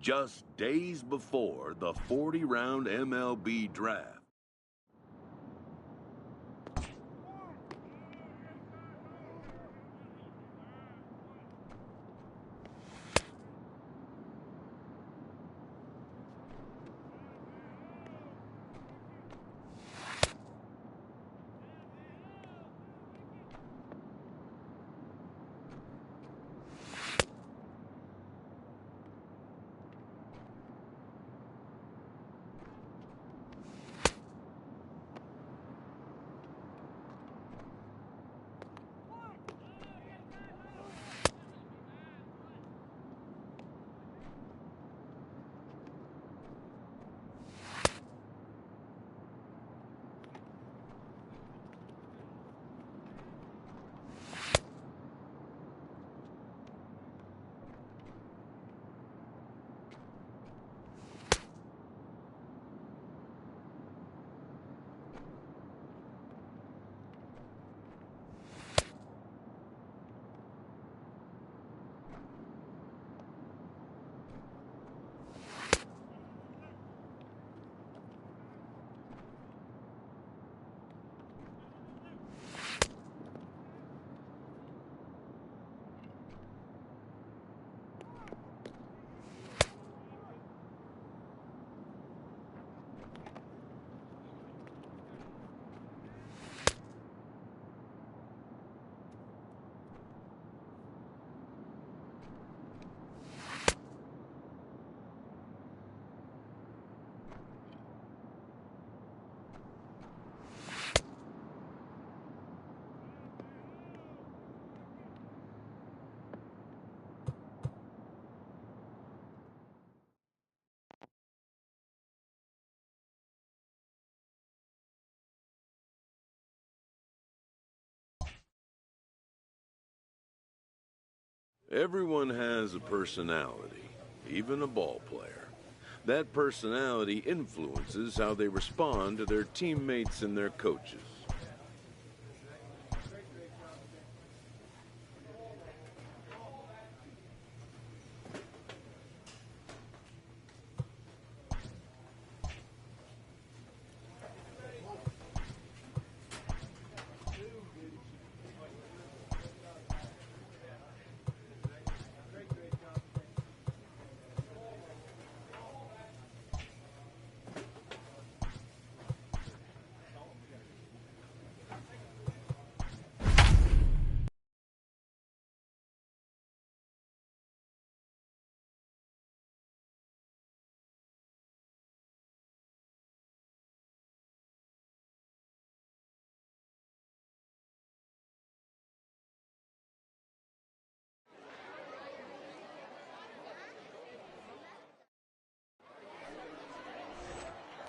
just days before the 40-round MLB draft. Everyone has a personality, even a ball player. That personality influences how they respond to their teammates and their coaches.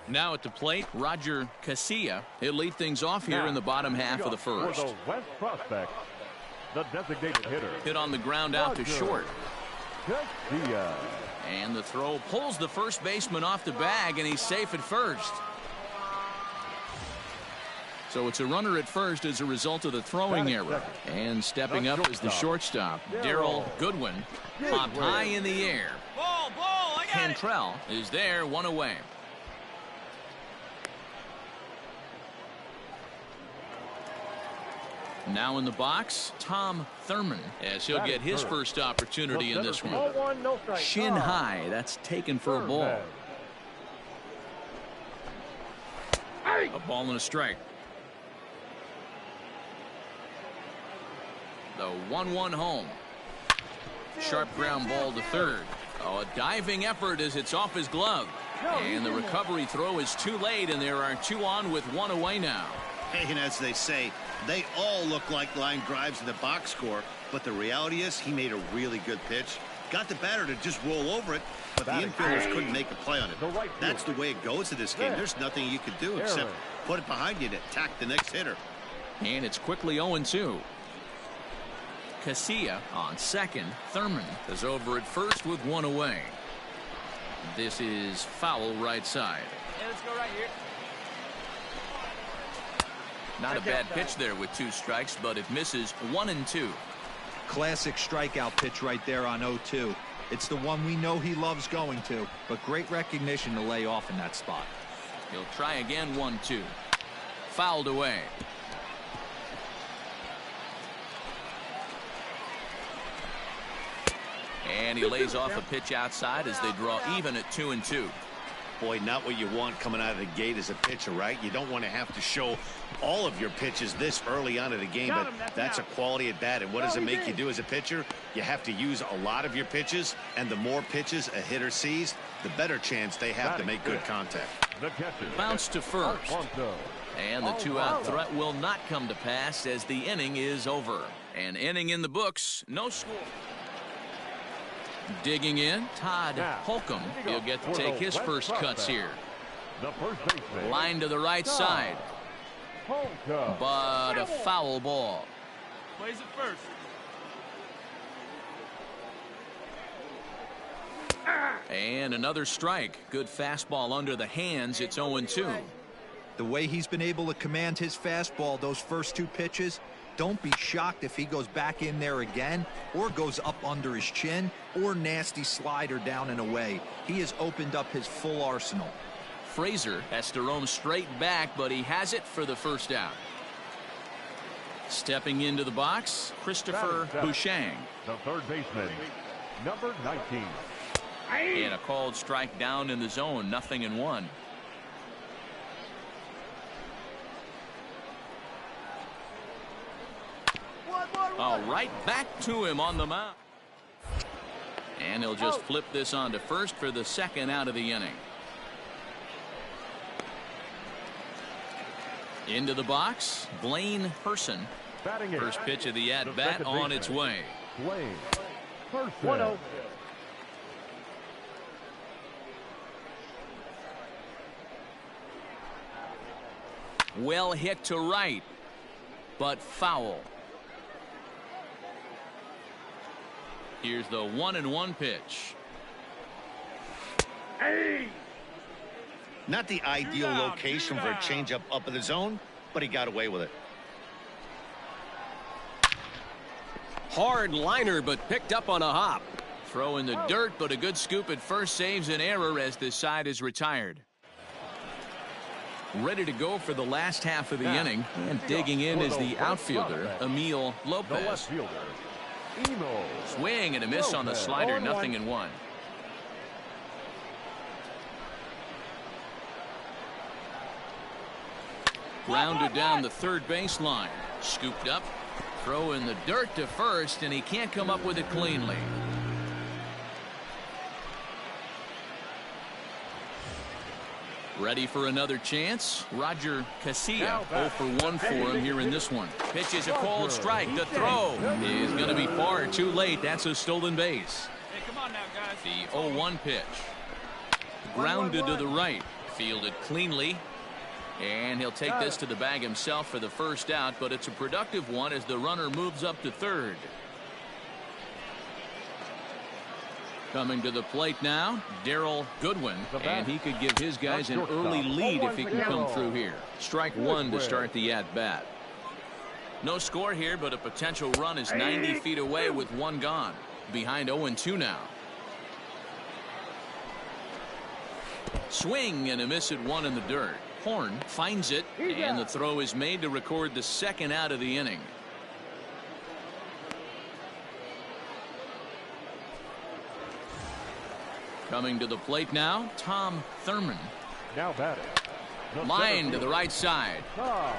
Now at the plate, Roger Casilla. He'll lead things off here in the bottom half of the first. For the West prospect, the designated hitter. Hit on the ground out to short. Casilla. And the throw pulls the first baseman off the bag, and he's safe at first. So it's a runner at first as a result of the throwing error. And stepping up is the shortstop, Darryl Goodwin. Popped high in the air. Ball, I got it. Cantrell is there, one away. Now in the box, Tom Thurman, as he'll get his first opportunity in this one. Shin high, that's taken for a ball. A ball and a strike. The 1-1 home. Sharp ground ball to third. Oh, a diving effort as it's off his glove. And the recovery throw is too late, and there are two on with one away now. Hey, and as they say, they all look like line drives in the box score, but the reality is he made a really good pitch. Got the batter to just roll over it, but the infielders couldn't make a play on it. That's the way it goes in this game. There's nothing you can do except put it behind you to attack the next hitter. And it's quickly 0-2. Casilla on second. Thurman is over at first with one away. This is foul right side. Hey, let's go right here. Not a bad pitch there with two strikes, but it misses 1-2. Classic strikeout pitch right there on 0-2. It's the one we know he loves going to, but great recognition to lay off in that spot. He'll try again, 1-2. Fouled away. And he lays off a pitch outside as they draw even at 2-2. Boy, not what you want coming out of the gate as a pitcher, right? You don't want to have to show all of your pitches this early on in the game, but that's a quality at bat. And what does it make you do as a pitcher? You have to use a lot of your pitches, and the more pitches a hitter sees, the better chance they have to make good contact. Bounce to first. And the 2-out threat will not come to pass as the inning is over. An inning in the books, no score. Digging in, Todd Holcomb. He'll get to take his first cuts here. Line to the right side. But a foul ball. Plays it first. And another strike. Good fastball under the hands. It's 0-2. The way he's been able to command his fastball those first 2 pitches, don't be shocked if he goes back in there again or goes up under his chin or nasty slider down and away. He has opened up his full arsenal. Frazier has to roam straight back, but he has it for the first out. Stepping into the box, Christopher Bouchang. The third baseman, number 19. And a called strike down in the zone, 0-1. Oh, right back to him on the mound. And he'll just flip this on to first for the second out of the inning. Into the box, Blaine Person. First pitch of the at-bat on its way. Blaine Person. Well hit to right, but foul. Here's the 1-1 pitch. Not the ideal location for a changeup up in the zone, but he got away with it. Hard liner, but picked up on a hop. Throw in the dirt, but a good scoop at first saves an error as this side is retired. Ready to go for the last half of the inning, and digging in is the outfielder, Emil Lopez. Swing and a miss on the slider, 0-1. Grounded down the third baseline. Scooped up. Throw in the dirt to first, and he can't come up with it cleanly. Ready for another chance? Roger Casilla, 0 for 1 for him here in this one. Pitch is a called strike. The throw is going to be far too late. That's a stolen base. Hey, come on now, guys. The 0-1 pitch. Grounded to the right. Fielded cleanly. And he'll take this to the bag himself for the first out, but it's a productive one as the runner moves up to third. Coming to the plate now, Darrell Goodwin, and he could give his guys an early lead if he can come through here. Strike 1 to start the at-bat. No score here, but a potential run is 90 feet away with 1 gone. Behind 0-2 now. Swing and a miss at 1 in the dirt. Horn finds it, and the throw is made to record the second out of the inning. Coming to the plate now, Tom Thurman. Now batting. Line to the right side.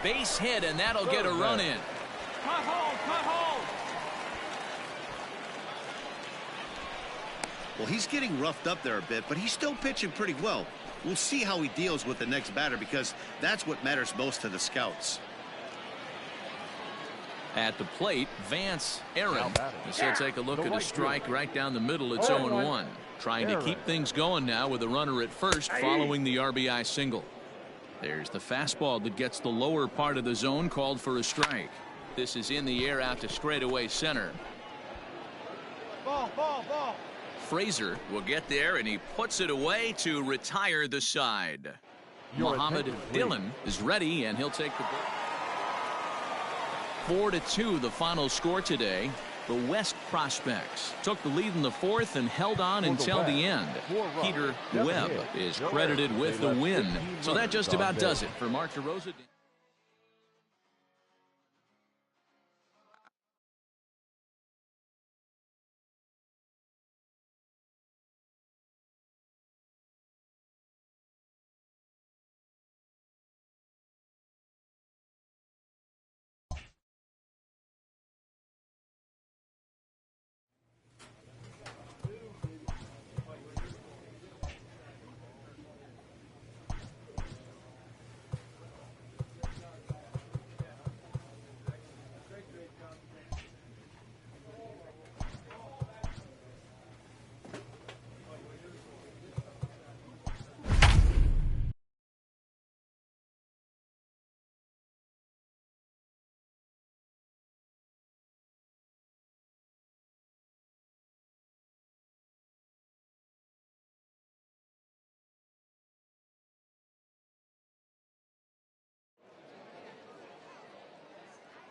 Base hit, and that'll get a run in. Cut home, cut home. Well, he's getting roughed up there a bit, but he's still pitching pretty well. We'll see how he deals with the next batter, because that's what matters most to the scouts. At the plate, Vance Aaron. He'll take a look at a strike right down the middle. It's 0-1. Trying to keep things going now with a runner at first following the RBI single. There's the fastball that gets the lower part of the zone, called for a strike. This is in the air out to straightaway center. Ball, ball, ball. Frazier will get there, and he puts it away to retire the side. Muhammad Dillon is ready, and he'll take the ball. 4-2 the final score today. The West prospects took the lead in the fourth and held on until the end. Peter Webb is credited with the win. So that just about does it for Mark DeRosa.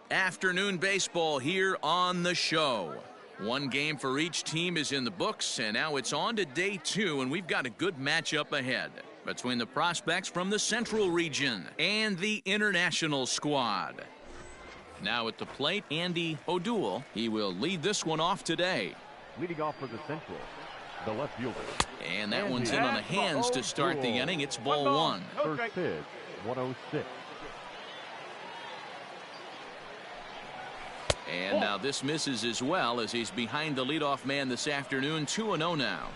Afternoon baseball here on the show. One game for each team is in the books, and now it's on to day 2, and we've got a good matchup ahead between the prospects from the Central region and the international squad. Now at the plate, Andy O'Doul. He will lead this one off today. Leading off for the Central, the left fielder. And that one's in on the hands to start the inning. It's ball 1. First pitch, 106. And now this misses as well, as he's behind the leadoff man this afternoon. 2-0 now.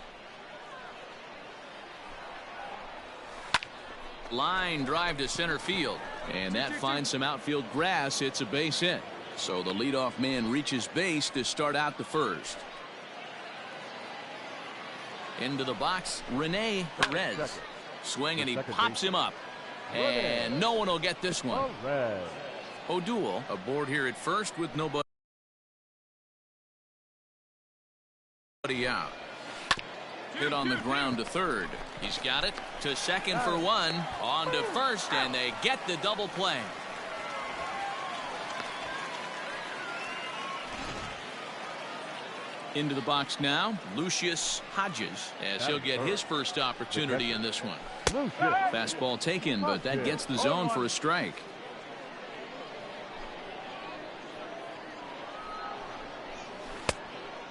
Line drive to center field, and that finds some outfield grass. It's a base hit. So the leadoff man reaches base to start out the first. Into the box, Rene Perez. Swing, and he pops him up. And no one will get this one. O'Doul aboard here at first with nobody out. Hit on the ground to third. He's got it to second for one. On to first, and they get the double play. Into the box now, Lucius Hodges, as he'll get his first opportunity in this one. Fastball taken, but that gets the zone for a strike.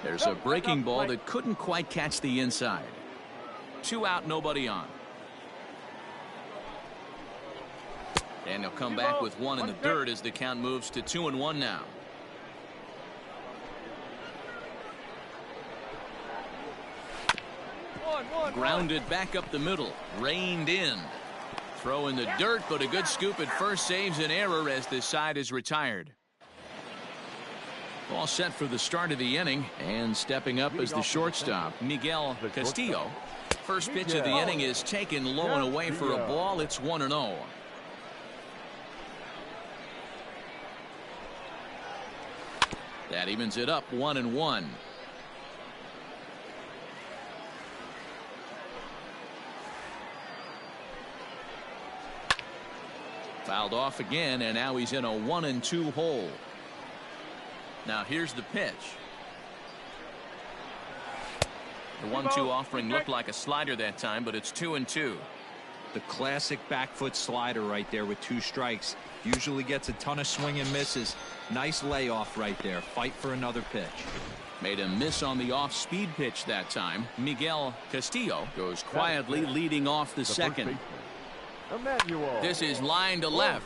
There's a breaking ball that couldn't quite catch the inside. 2 out, nobody on. And he'll come back with 1 in the dirt as the count moves to 2-1 now. Grounded back up the middle. Reined in. Throw in the dirt, but a good scoop at first saves an error as this side is retired. All set for the start of the inning, and stepping up as the shortstop, Miguel Castillo. First pitch of the inning is taken low and away for a ball. It's 1-0. That evens it up 1-1. Fouled off again, and now he's in a 1-2 hole. Now here's the pitch. The 1-2 offering looked like a slider that time, but it's 2-2. The classic back foot slider right there with 2 strikes. Usually gets a ton of swing and misses. Nice layoff right there. Fight for another pitch. Made a miss on the off-speed pitch that time. Miguel Castillo goes quietly leading off the second. This is line to left,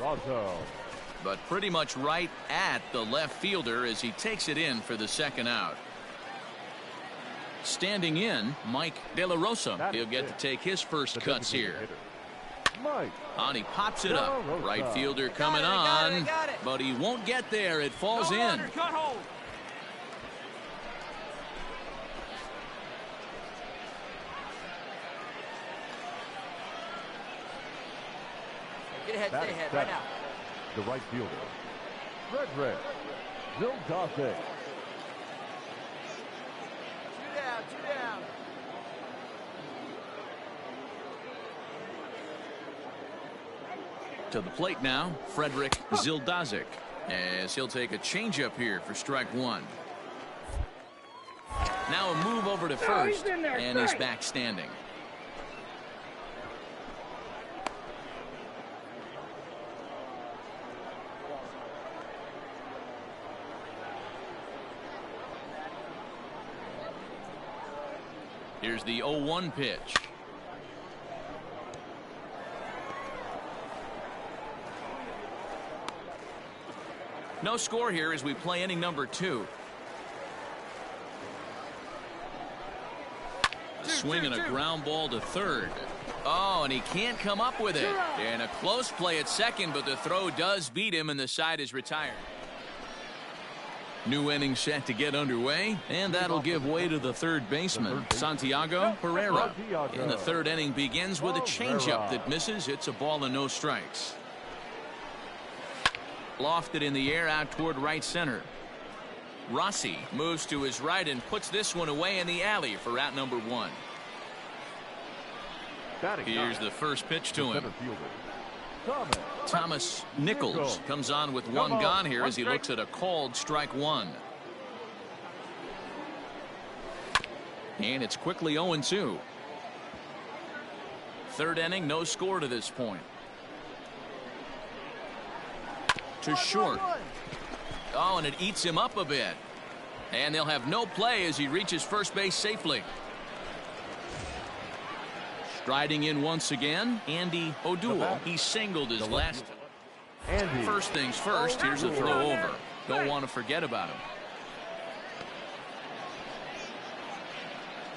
but pretty much right at the left fielder as he takes it in for the second out. Standing in, Mike De La Rosa. He'll get to take his first cuts here. And he pops it up. Right fielder coming on, but he won't get there. It falls in. Get ahead, stay ahead right now. The right fielder, Frederick Zildosik. Two down. To the plate now, Frederick Zildosik, as he'll take a changeup here for strike 1. Now a move over to first, and he's back standing. Here's the 0-1 pitch. No score here as we play inning number 2. A swing and a ground ball to third. Oh, and he can't come up with it. And a close play at second, but the throw does beat him, and the side is retired. New inning set to get underway, and that'll give way to the third baseman, Santiago Pereira. And the third inning begins with a changeup that misses. It's a ball and no strikes. Lofted in the air out toward right center. Rossi moves to his right and puts this one away in the alley for out number 1. Here's the first pitch to him. Thomas Nichols comes on with one gone here as he looks at a called strike 1. And it's quickly 0-2. Third inning, no score to this point. To short. Oh, and it eats him up a bit. And they'll have no play as he reaches first base safely. Striding in once again, Andy O'Doul. He singled his last. First things first, here's a throw over. Don't want to forget about him.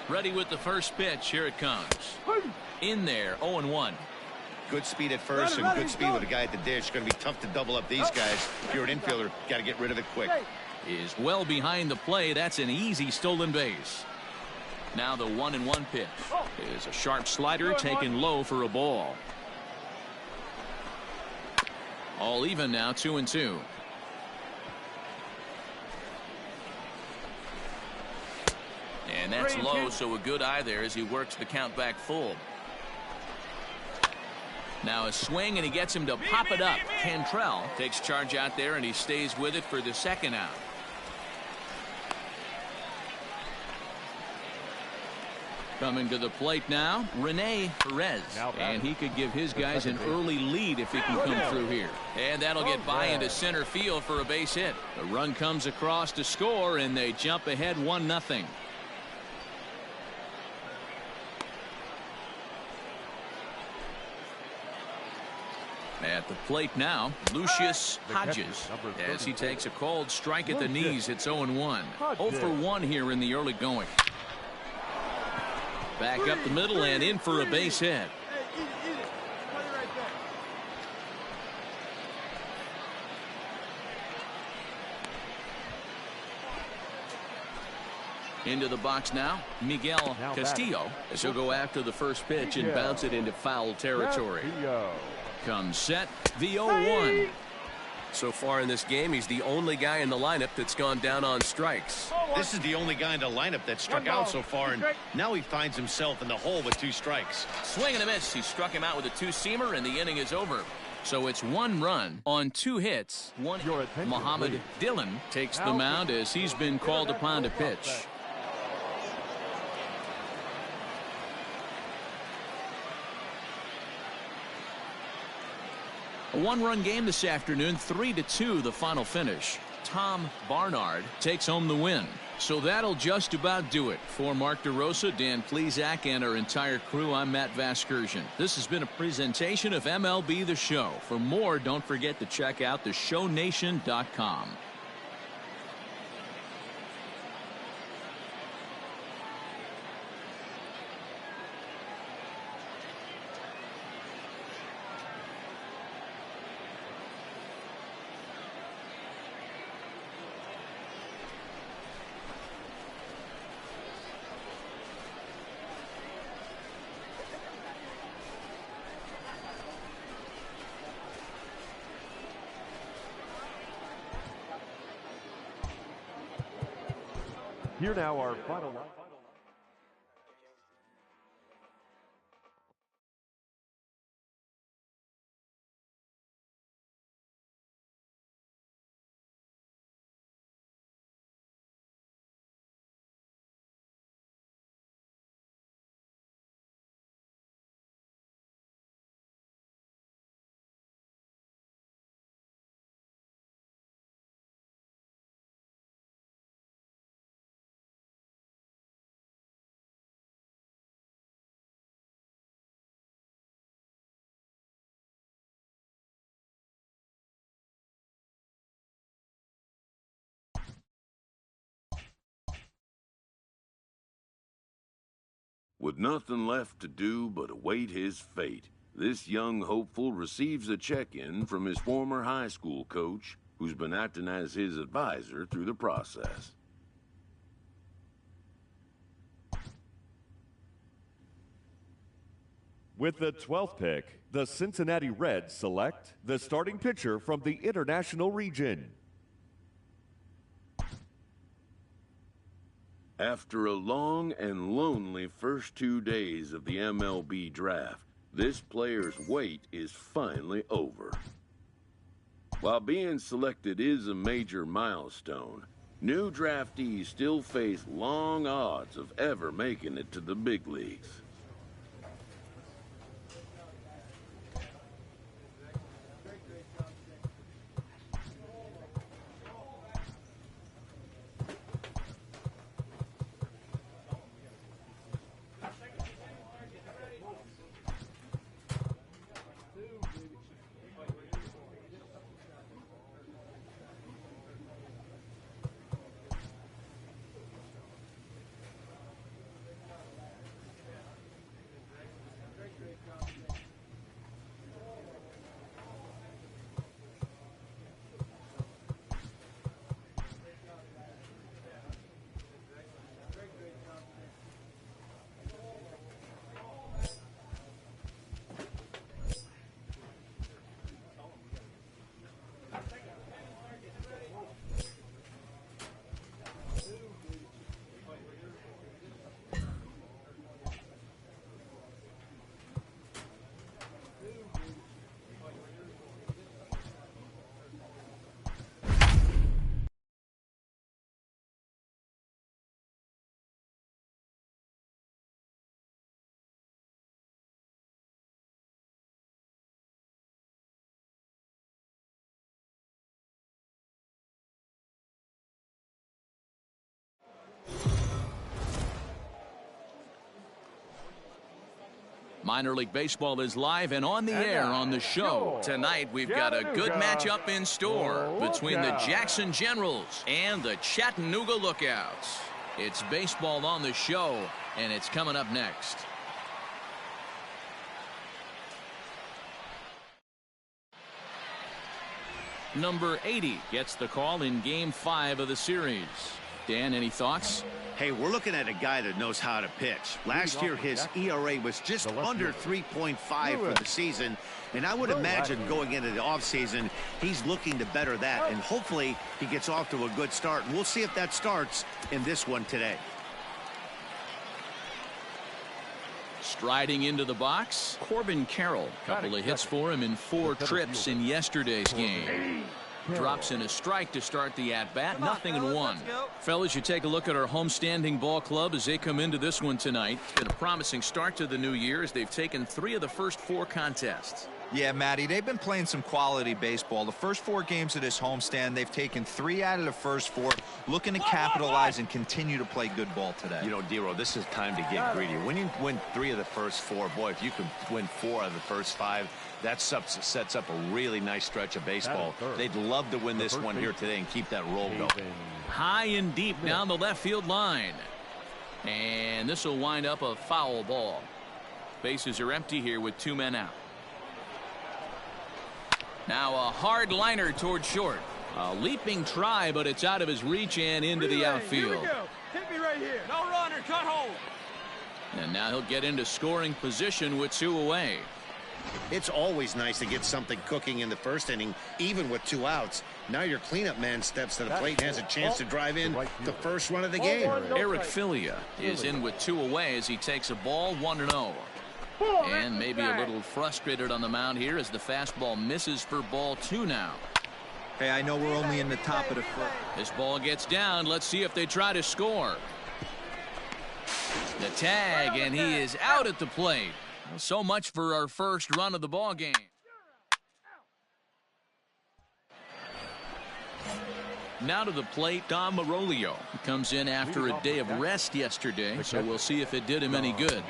Ready with the first pitch. Here it comes. In there, 0-1. Good speed at first and good speed with a guy at the dish. Going to be tough to double up these guys. If you're an infielder, got to get rid of it quick. Is well behind the play. That's an easy stolen base. Now the 1-1 pitch is a sharp slider taken low for a ball. All even now, 2-2. And that's low, so a good eye there as he works the count back full. Now a swing, and he gets him to pop it up. Cantrell takes charge out there, and he stays with it for the second out. Coming to the plate now, Rene Perez. And he could give his guys an early lead if he can come through here. And that'll get by into center field for a base hit. The run comes across to score, and they jump ahead 1-0. At the plate now, Lucius Hodges, as he takes a called strike at the knees. It's 0-1. 0-for-1 here in the early going. Back up the middle and in for a base hit. Into the box now, Miguel Castillo, as he'll go after the first pitch and bounce it into foul territory. Comes set, the 0-1. So far in this game, he's the only guy in the lineup that's gone down on strikes. This is the only guy in the lineup that struck out so far, and now he finds himself in the hole with 2 strikes. Swing and a miss. He struck him out with a 2-seamer, and the inning is over. So it's 1 run on 2 hits. Muhammad Dillon takes the mound as he's been called upon to pitch. A 1-run game this afternoon, 3-2 the final finish. Tom Barnard takes home the win. So that'll just about do it. For Mark DeRosa, Dan Plesac, and our entire crew, I'm Matt Vasgersian. This has been a presentation of MLB The Show. For more, don't forget to check out theshownation.com. Here now our final line. With nothing left to do but await his fate, this young hopeful receives a check-in from his former high school coach, who's been acting as his advisor through the process. With the 12th pick, the Cincinnati Reds select the starting pitcher from the International Region. After a long and lonely first 2 days of the MLB draft, this player's wait is finally over. While being selected is a major milestone, new draftees still face long odds of ever making it to the big leagues. Minor League Baseball is live and on the air on the show. Tonight, we've got a good matchup in store between the Jackson Generals and the Chattanooga Lookouts. It's baseball on the show, and it's coming up next. Number 80 gets the call in Game 5 of the series. Dan, any thoughts? Hey, we're looking at a guy that knows how to pitch. Last year, his ERA was just under 3.5 for the season, and I would imagine going into the offseason, he's looking to better that, and hopefully he gets off to a good start. And we'll see if that starts in this one today. Striding into the box, Corbin Carroll. Couple of hits for him in 4 trips in yesterday's game. Drops in a strike to start the at-bat. Nothing in 1. Fellas, you take a look at our homestanding ball club as they come into this one tonight. It's been a promising start to the new year as they've taken 3 of the first 4 contests. Yeah, Matty, they've been playing some quality baseball. The first 4 games of this homestand, they've taken 3 out of the first 4, looking to capitalize and continue to play good ball today. You know, Dero, this is time to get greedy. When you win 3 of the first 4, boy, if you can win 4 of the first 5, that sets up a really nice stretch of baseball. They'd love to win this one here today and keep that roll going. High and deep down the left field line. And this will wind up a foul ball. Bases are empty here with 2 men out. Now a hard liner toward short. A leaping try, but it's out of his reach and into the outfield. Here we go. Hit me right here. No runner. Cut home. And now he'll get into scoring position with 2 away. It's always nice to get something cooking in the first inning, even with 2 outs. Now your cleanup man steps to the plate and has a chance to drive in the first run of the game. Eric Filia is in with 2 away as he takes a ball 1-0. And maybe a little frustrated on the mound here as the fastball misses for ball 2 now. Hey, I know we're only in the top of the first. This ball gets down. Let's see if they try to score. The tag, and he is out at the plate. So much for our first run of the ball game. Now to the plate, Dom Marolio. He comes in after a day of rest yesterday, so we'll see if it did him any good.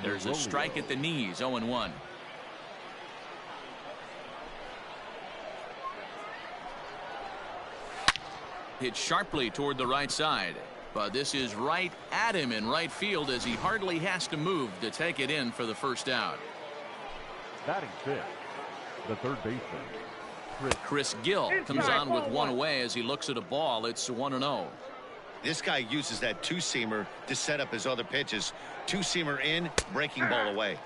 There's a strike at the knees, 0-1. Hit sharply toward the right side. But this is right at him in right field as he hardly has to move to take it in for the first out. Batting fifth, the third baseman, Chris Gill comes on with one away as he looks at a ball. It's 1-0. This guy uses that two-seamer to set up his other pitches. Two-seamer in, breaking ball away.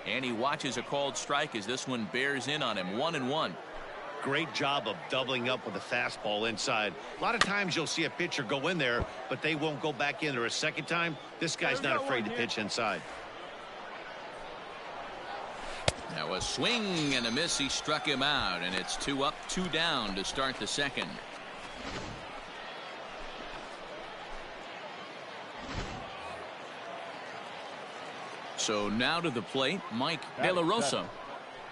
And he watches a called strike as this one bears in on him. 1-1. Great job of doubling up with a fastball inside. A lot of times you'll see a pitcher go in there, but they won't go back in there a second time. This guy's not afraid to pitch inside. Now a swing and a miss. He struck him out, and it's 2 up, 2 down to start the second. So now to the plate, Mike De La Rosa.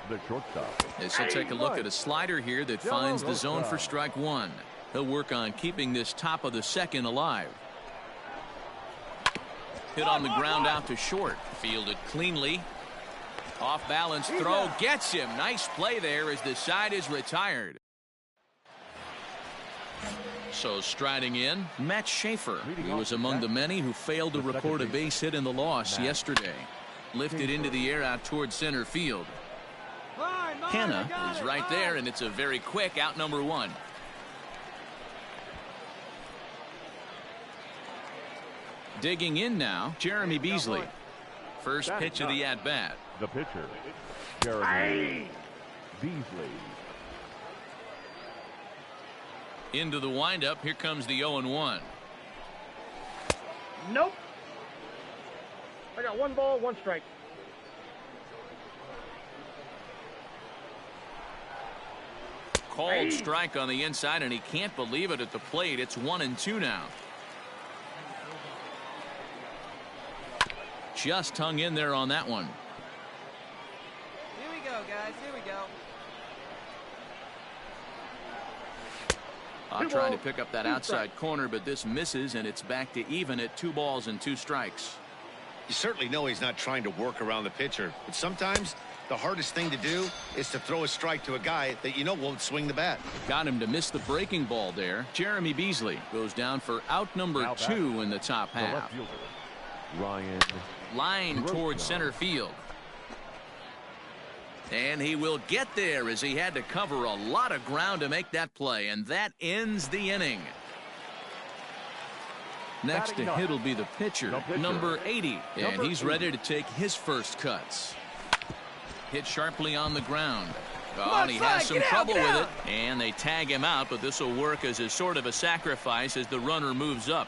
the shortstop. As he'll take a look at a slider here that finds the zone for strike one. He'll work on keeping this top of the second alive. Hit on the ground out to short. Fielded cleanly. Off balance throw gets him. Nice play there as the side is retired. So striding in, Matt Schaefer. He was among the many who failed to record a base hit in the loss yesterday. Lifted into the air out towards center field. Hanna is right there, and it's a very quick out number one. Digging in now, Jeremy Beasley. First pitch of the at-bat. The pitcher, Jeremy Beasley. Into the windup. Here comes the 0-1. Nope. I got 1 ball, 1 strike. Called strike on the inside, and he can't believe it at the plate. It's 1-2 now. Just hung in there on that one. Here we go, guys. Here we go. Trying to pick up that outside corner, but this misses, and it's back to even at 2 balls and 2 strikes. You certainly know he's not trying to work around the pitcher, but sometimes the hardest thing to do is to throw a strike to a guy that you know won't swing the bat. Got him to miss the breaking ball there. Jeremy Beasley goes down for out number 2 in the top half. Ryan Line towards center field. And he will get there as he had to cover a lot of ground to make that play, and that ends the inning. Next to hit will be the pitcher, number 80, and he's ready to take his first cuts. Hit sharply on the ground. Oh, and he has some trouble with it, and they tag him out, but this will work as a sort of a sacrifice as the runner moves up.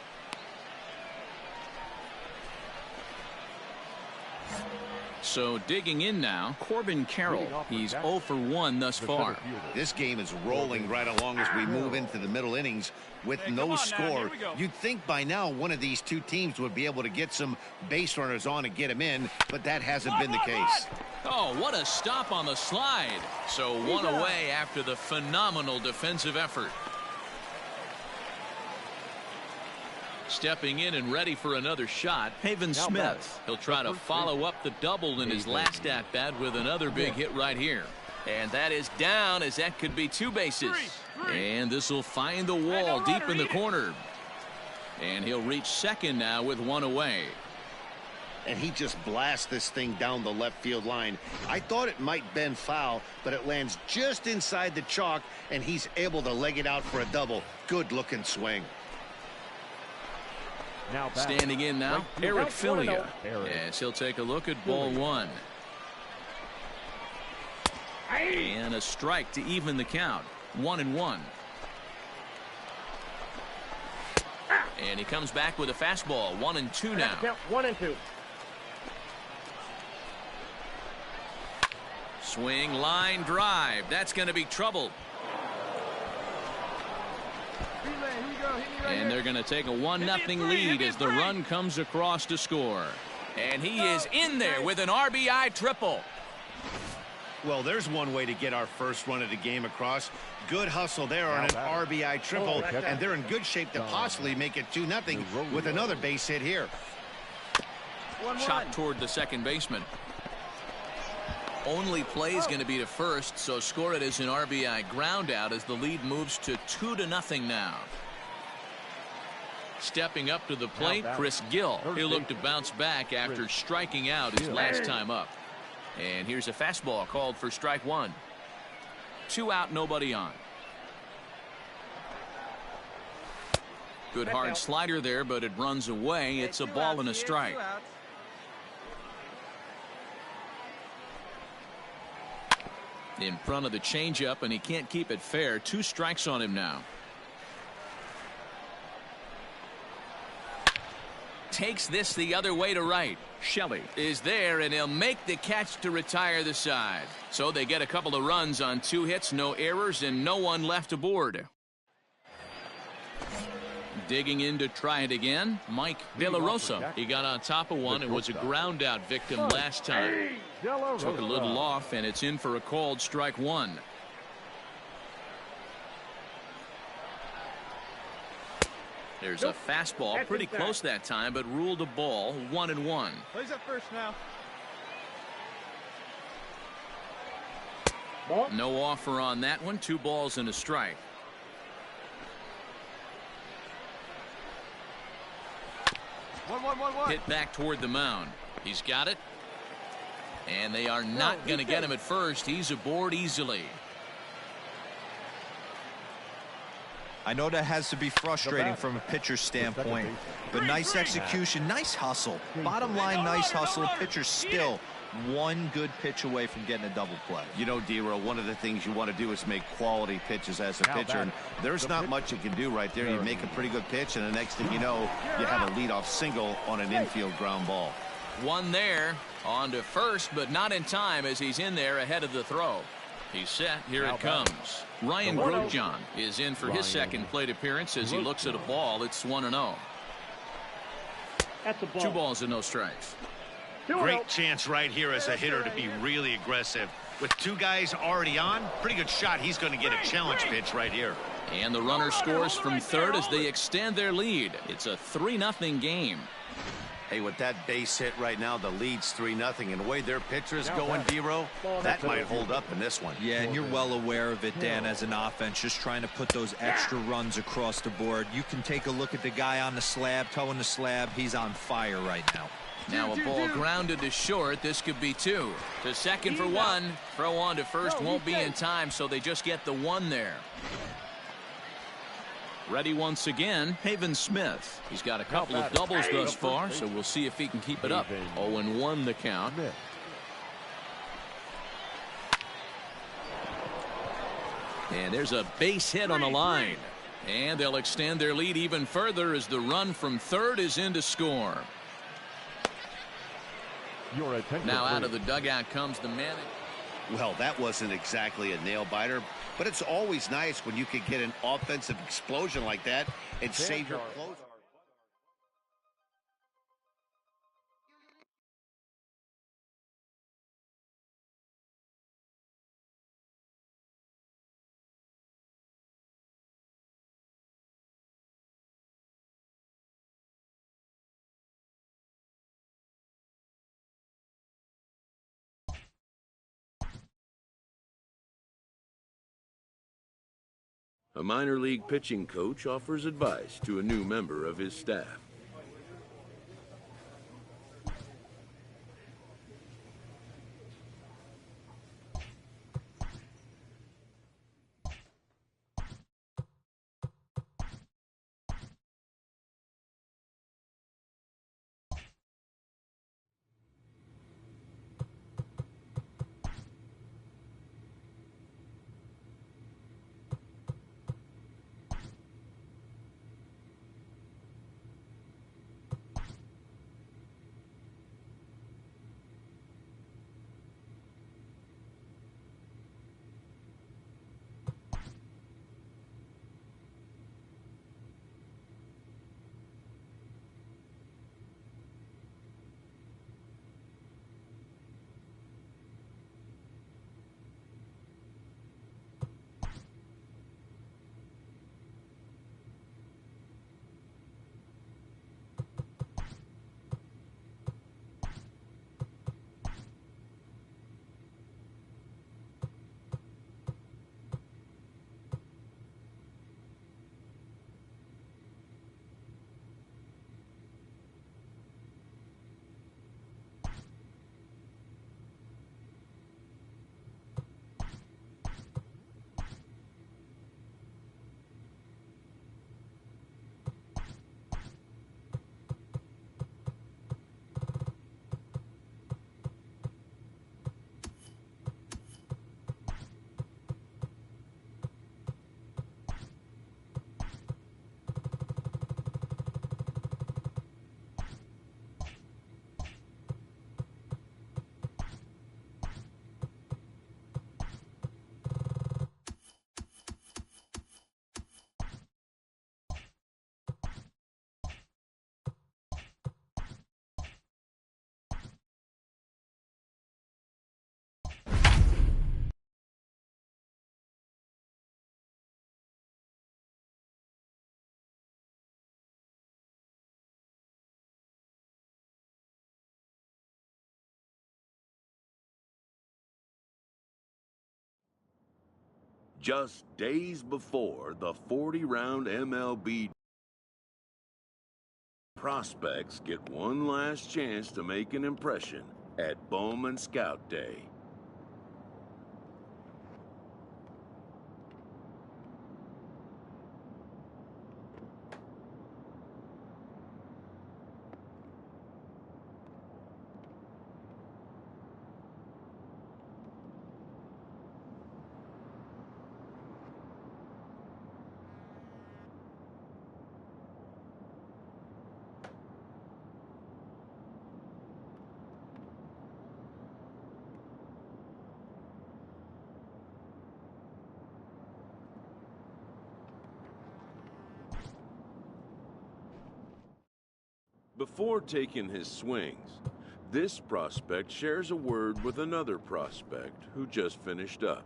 So digging in now, Corbin Carroll. He's 0 for 1 thus far. This game is rolling right along as we move into the middle innings with no score. You'd think by now one of these two teams would be able to get some base runners on and get them in, but that hasn't been the case. Oh, what a stop on the slide. So 1 away after the phenomenal defensive effort. Stepping in and ready for another shot, Haven Smith. He'll try to follow up the double in his last at-bat with another big hit right here. And that is down, as that could be 2 bases. And this will find the wall deep in the corner. And he'll reach second now with 1 away. And he just blasts this thing down the left field line. I thought it might bend foul, but it lands just inside the chalk, and he's able to leg it out for a double. Good-looking swing. Standing in now, Eric Filia. Yes, he'll take a look at ball 1. And a strike to even the count. 1-1. And he comes back with a fastball. 1-2 now. 1-2. Swing, line, drive. That's going to be trouble. And they're going to take a 1-0 lead as the run comes across to score. And he is in there with an RBI triple. Well, there's one way to get our first run of the game across. Good hustle there on an RBI triple, and they're in good shape to possibly make it 2-0 with another base hit here. Shot toward the second baseman. Only play is going to be to first, so score it as an RBI ground out as the lead moves to 2-0 now. Stepping up to the plate, Chris Gill. He'll look to bounce back after striking out his last time up. And here's a fastball called for strike one. 2 out, nobody on. Good hard slider there, but it runs away. It's a ball and a strike. In front of the changeup, and he can't keep it fair. 2 strikes on him now. Takes this the other way to right. Shelley is there, and he'll make the catch to retire the side. So they get a couple of runs on 2 hits, no errors, and no one left aboard. Digging in to try it again, Mike De La Rosa. He got on top of one and was a ground out victim last time. Took a little off, and it's in for a called strike one. There's a fastball, pretty close that time, but ruled a ball, 1-1. Who's up first now? No offer on that one. 2 balls and a strike. Hit back toward the mound. He's got it. And they are not going to get him at first. He's aboard easily. I know that has to be frustrating from a pitcher's standpoint, but nice execution, nice hustle. Bottom line, nice hustle. Pitcher's still 1 good pitch away from getting a double play. You know, D-Row, one of the things you want to do is make quality pitches as a pitcher, and there's not much you can do right there. You make a pretty good pitch, and the next thing you know, you have a leadoff single on an infield ground ball. One there, on to first, but not in time as he's in there ahead of the throw. He's set. Here it comes. Ryan Grosjean is in for his second plate appearance as he looks at a ball. It's 1-0. 2 balls and no strikes. Great chance right here as a hitter to be really aggressive. With 2 guys already on, pretty good shot. He's going to get a challenge pitch right here. And the runner scores from third as they extend their lead. It's a 3-0 game. Hey, with that base hit right now, the lead's 3-0, and the way their pitcher is going, D-Row, that might hold up in this one. Yeah, and you're well aware of it, Dan, as an offense, just trying to put those extra runs across the board. You can take a look at the guy on the slab, toeing the slab. He's on fire right now. Now a ball grounded to short. This could be 2. To second for 1. Throw on to first won't be in time, so they just get the 1 there. Ready once again, Haven Smith. He's got a couple of doubles thus far, so we'll see if he can keep it up. 0-1 the count. And there's a base hit on the line. And they'll extend their lead even further as the run from third is in to score. Now out of the dugout comes the manager. Well, that wasn't exactly a nail-biter, but it's always nice when you can get an offensive explosion like that and save your closer. A minor league pitching coach offers advice to a new member of his staff. Just days before the 40-round MLB, prospects get one last chance to make an impression at Bowman Scout Day. Before taking his swings, this prospect shares a word with another prospect who just finished up.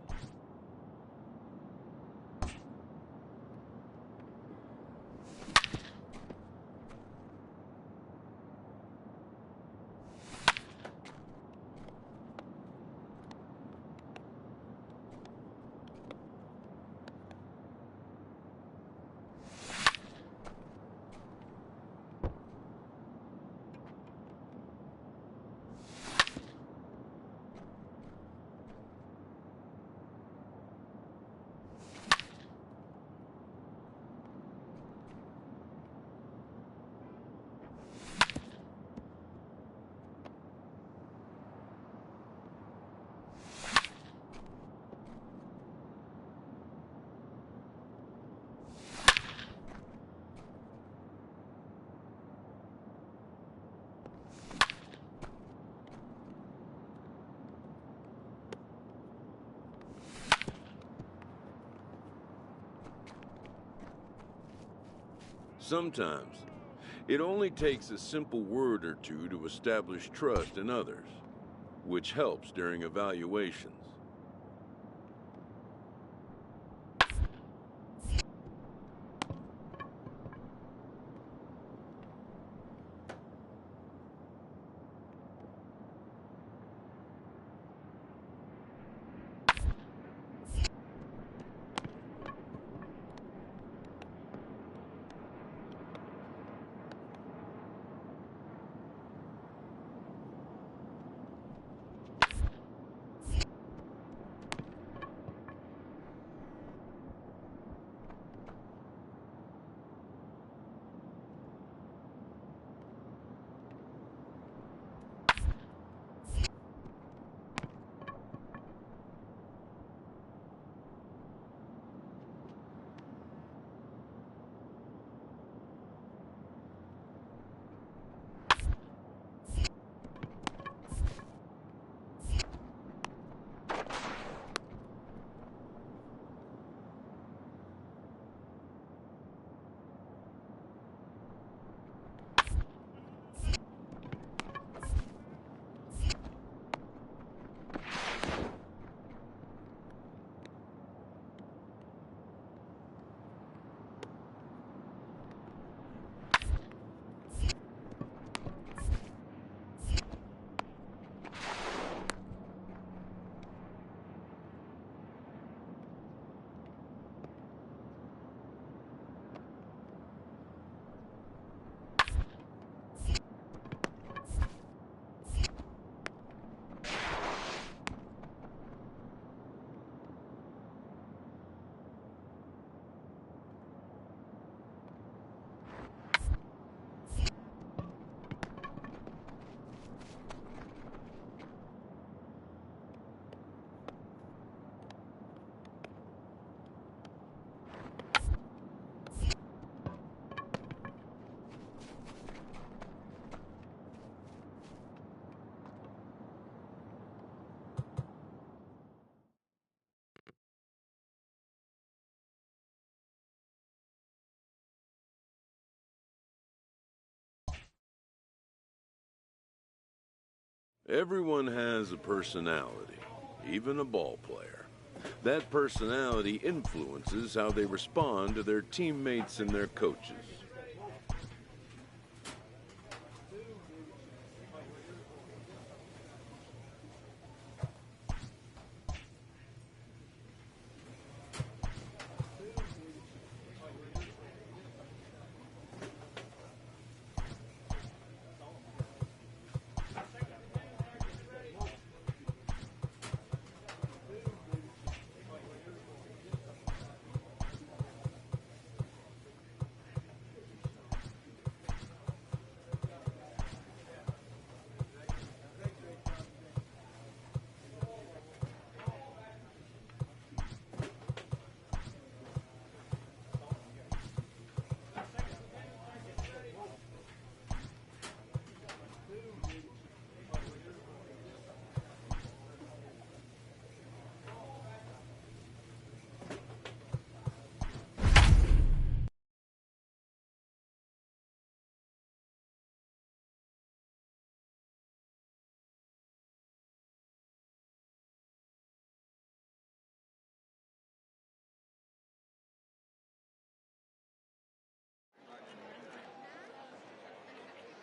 Sometimes, it only takes a simple word or two to establish trust in others, which helps during evaluations. Everyone has a personality, even a ball player. That personality influences how they respond to their teammates and their coaches.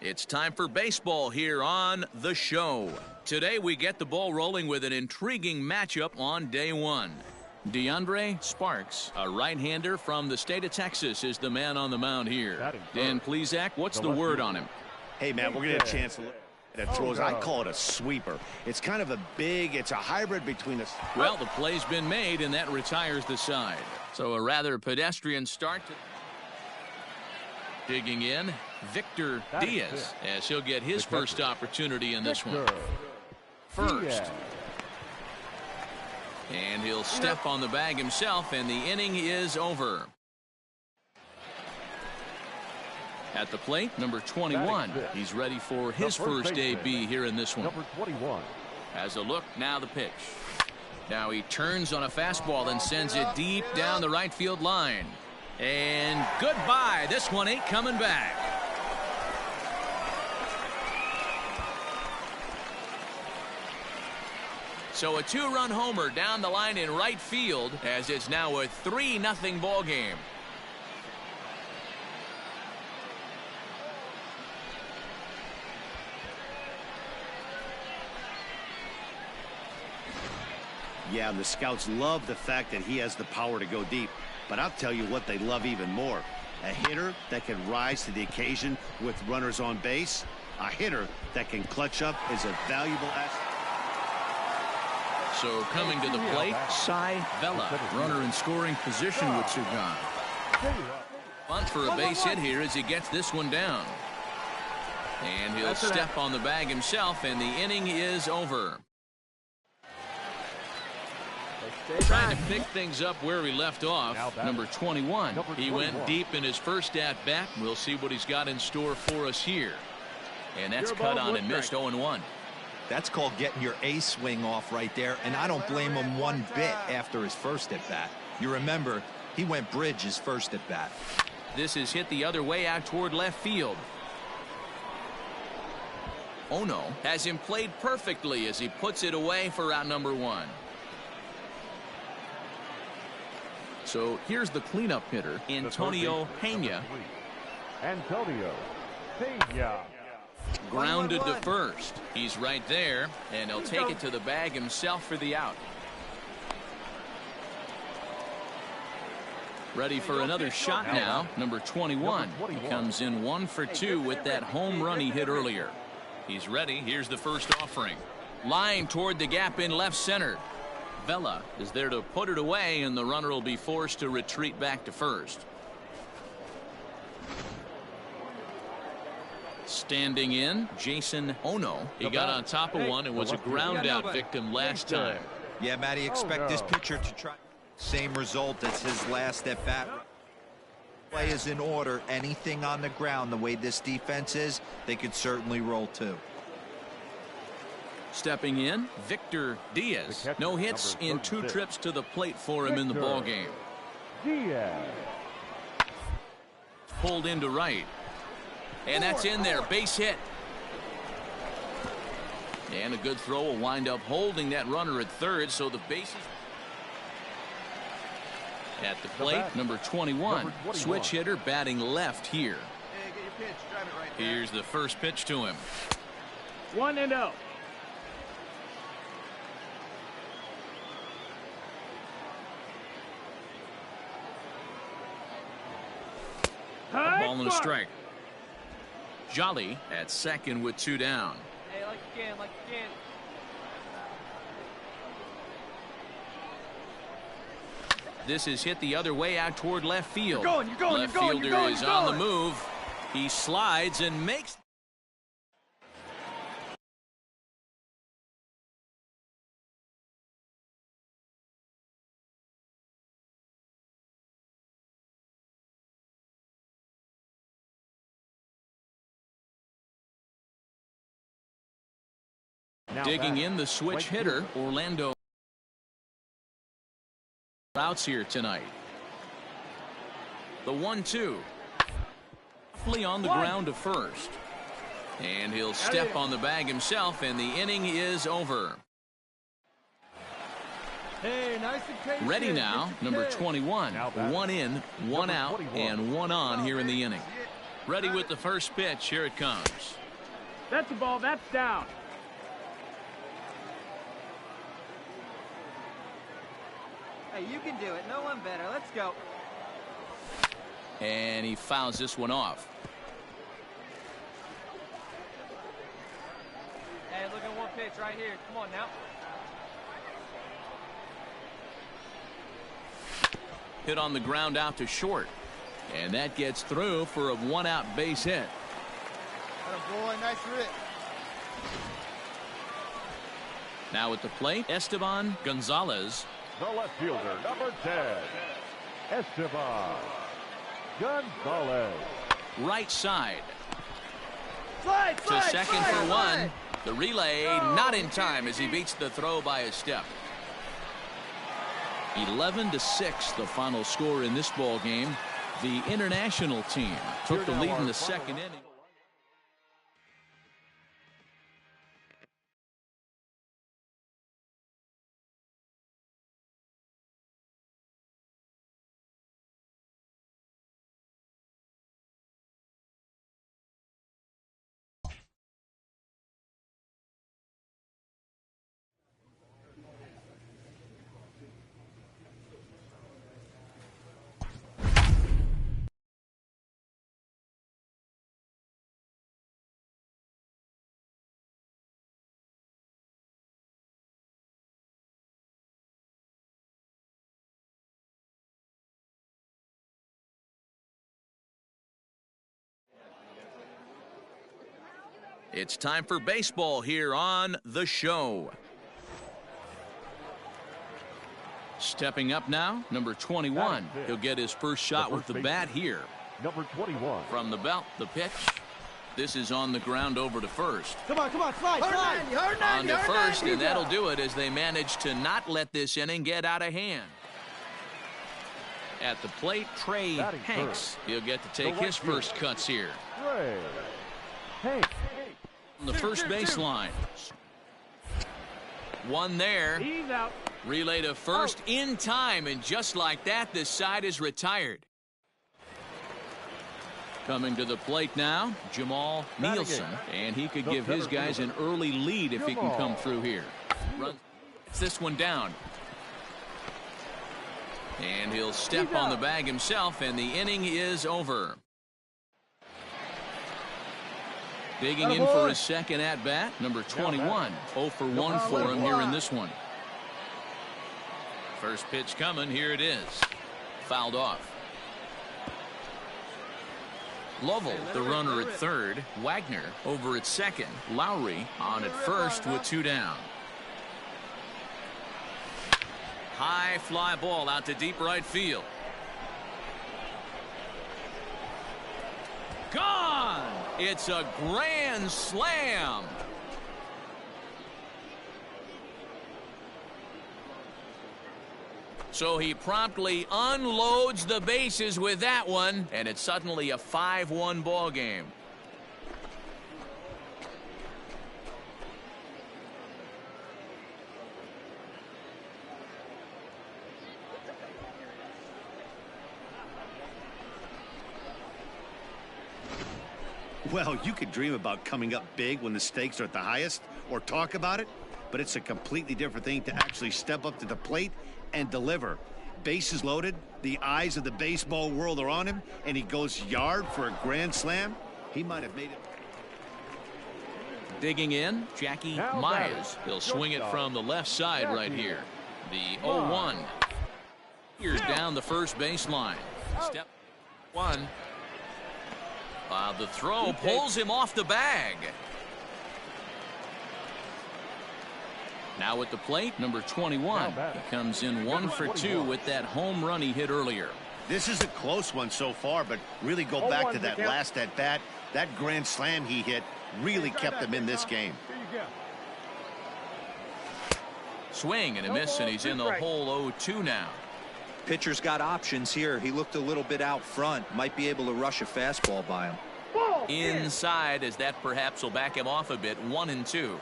It's time for baseball here on the show. Today we get the ball rolling with an intriguing matchup on day one. DeAndre Sparks, a right-hander from the state of Texas, is the man on the mound here. Dan Plesac, what's the word on him? Hey, man, we're going to get a chance to look at throws. I call it a sweeper. It's kind of it's a hybrid between us. Well, the play's been made, and that retires the side. So a rather pedestrian start. Digging in, Victor Diaz, as he'll get his first opportunity in this one. First. And he'll step on the bag himself, and the inning is over. At the plate, number 21. He's ready for his first AB here in this one. Number 21. Has a look, now the pitch. Now he turns on a fastball and sends it deep down the right field line. And goodbye. This one ain't coming back. So a two-run homer down the line in right field, as it's now a 3-0 ball game. Yeah, and the scouts love the fact that he has the power to go deep. But I'll tell you what they love even more. A hitter that can rise to the occasion with runners on base. A hitter that can clutch up is a valuable asset. So coming to the plate, Cy Vela, runner in scoring position with Sugan. Bunt for a base hit here as he gets this one down. And he'll step on the bag himself, and the inning is over. Trying to pick things up where he left off. Number 21. He went deep in his first at-bat. We'll see what he's got in store for us here. And that's cut on and missed 0-1. That's called getting your A swing off right there, and I don't blame him one bit after his first at-bat. You remember, he went bridge his first at-bat. This is hit the other way out toward left field. Ono has him played perfectly as he puts it away for out number 1. So here's the cleanup hitter, Antonio Pena. Antonio Pena. Grounded to first. He's right there, and he'll take it to the bag himself for the out. Ready for another shot now. Number 21. He comes in 1 for 2 with that home run he hit earlier. He's ready. Here's the first offering. Line toward the gap in left center. Vela is there to put it away, and the runner will be forced to retreat back to first. Standing in, Jason Ono. He got on top of one and was a ground out victim last time. Yeah, Matty, expect this pitcher to try same result as his last at bat. Play is in order. Anything on the ground, the way this defense is, they could certainly roll too. Stepping in, Victor Diaz. No hits in 2 trips to the plate for him in the ball game. Diaz. Pulled into right. And that's in there. Base hit. And a good throw will wind up holding that runner at third, so the bases. At the plate, number 21. Switch hitter batting left here. Hey, get your pitch. Drive it right there. Here's the first pitch to him. 1-0. Ball and a strike. Jolly at second with 2 down. Hey, like you can, like you can. This is hit the other way out toward left field. You're going, left fielder is on the move. He slides and makes. Digging in, the switch hitter, Orlando. Outs here tonight. The 1-2. Roughly on the ground to first. And he'll step on the bag himself, and the inning is over. Hey, nice and patient. Ready now, number 21. 1 in, 1 out, and 1 on here in the inning. Ready with the first pitch. Here it comes. That's the ball. That's down. Hey, you can do it. No one better. Let's go. And he fouls this one off. Hey, look at one pitch right here. Come on now. Hit on the ground out to short. And that gets through for a one-out base hit. Boy, nice rip. Now at the plate, Esteban Gonzalez. The left fielder, number 10, Esteban Gonzalez. Right side. Slide, To second for one. The relay not in time as he beats the throw by a step. 11-6 the final score in this ball game. The international team took the lead in the second inning. It's time for baseball here on the show. Stepping up now, number 21. He'll get his first shot with the bat here. Number 21. From the belt, the pitch. This is on the ground over to first. Come on, slide. On to first, and that'll do it as they manage to not let this inning get out of hand. At the plate, Trey Hanks. He'll get to take his first cuts here. Trey Hanks. On the first baseline. One there. He's out. Relay to first in time, and just like that, this side is retired. Coming to the plate now, Jamal Nielsen, and he could give his guys an early lead if he can come through here. It's this one down. And he'll step on the bag himself, and the inning is over. Digging in for his second at-bat, number 21. 0 for 1 for him here in this one. First pitch coming. Here it is. Fouled off. Lovell, the runner at third. Wagner over at second. Lowry on at first with 2 down. High fly ball out to deep right field. Gone! It's a grand slam. So he promptly unloads the bases with that one, and it's suddenly a 5-1 ball game. Well, you could dream about coming up big when the stakes are at the highest, or talk about it, but it's a completely different thing to actually step up to the plate and deliver. Bases loaded, the eyes of the baseball world are on him, and he goes yard for a grand slam. He might have made it. Digging in, Jackie Myers. He'll swing it from the left side right here. The 0-1. Here's down the first baseline. Step one. The throw pulls him off the bag. Now at the plate, number 21. He comes in 1 for 2 with that home run he hit earlier. This is a close one so far, but really go back to that last at bat. That grand slam he hit really kept him in this game. Swing and a miss, and he's in the hole 0-2 now. Pitcher's got options here. He looked a little bit out front. Might be able to rush a fastball by him. Inside, as that perhaps will back him off a bit. 1-2.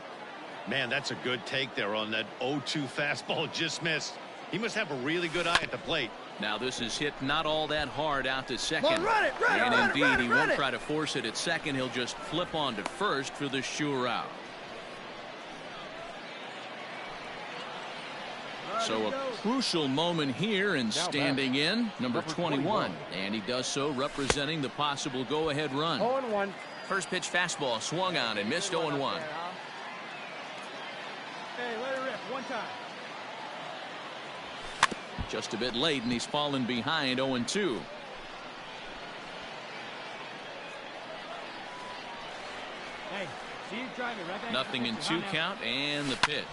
Man, that's a good take there on that 0-2 fastball just missed. He must have a really good eye at the plate. Now this is hit not all that hard out to second. Well, run it, and run indeed, it, he run won't it. try to force it at second. He'll just flip on to first for the sure out. So a crucial moment here, and standing in, number 21. And he does so representing the possible go-ahead run. 0-1. First pitch fastball swung on and missed 0-1. Hey, let it rip. One time. Just a bit late, and he's fallen behind 0-2. Hey, see you driving right back. Nothing in 2 count, and the pitch.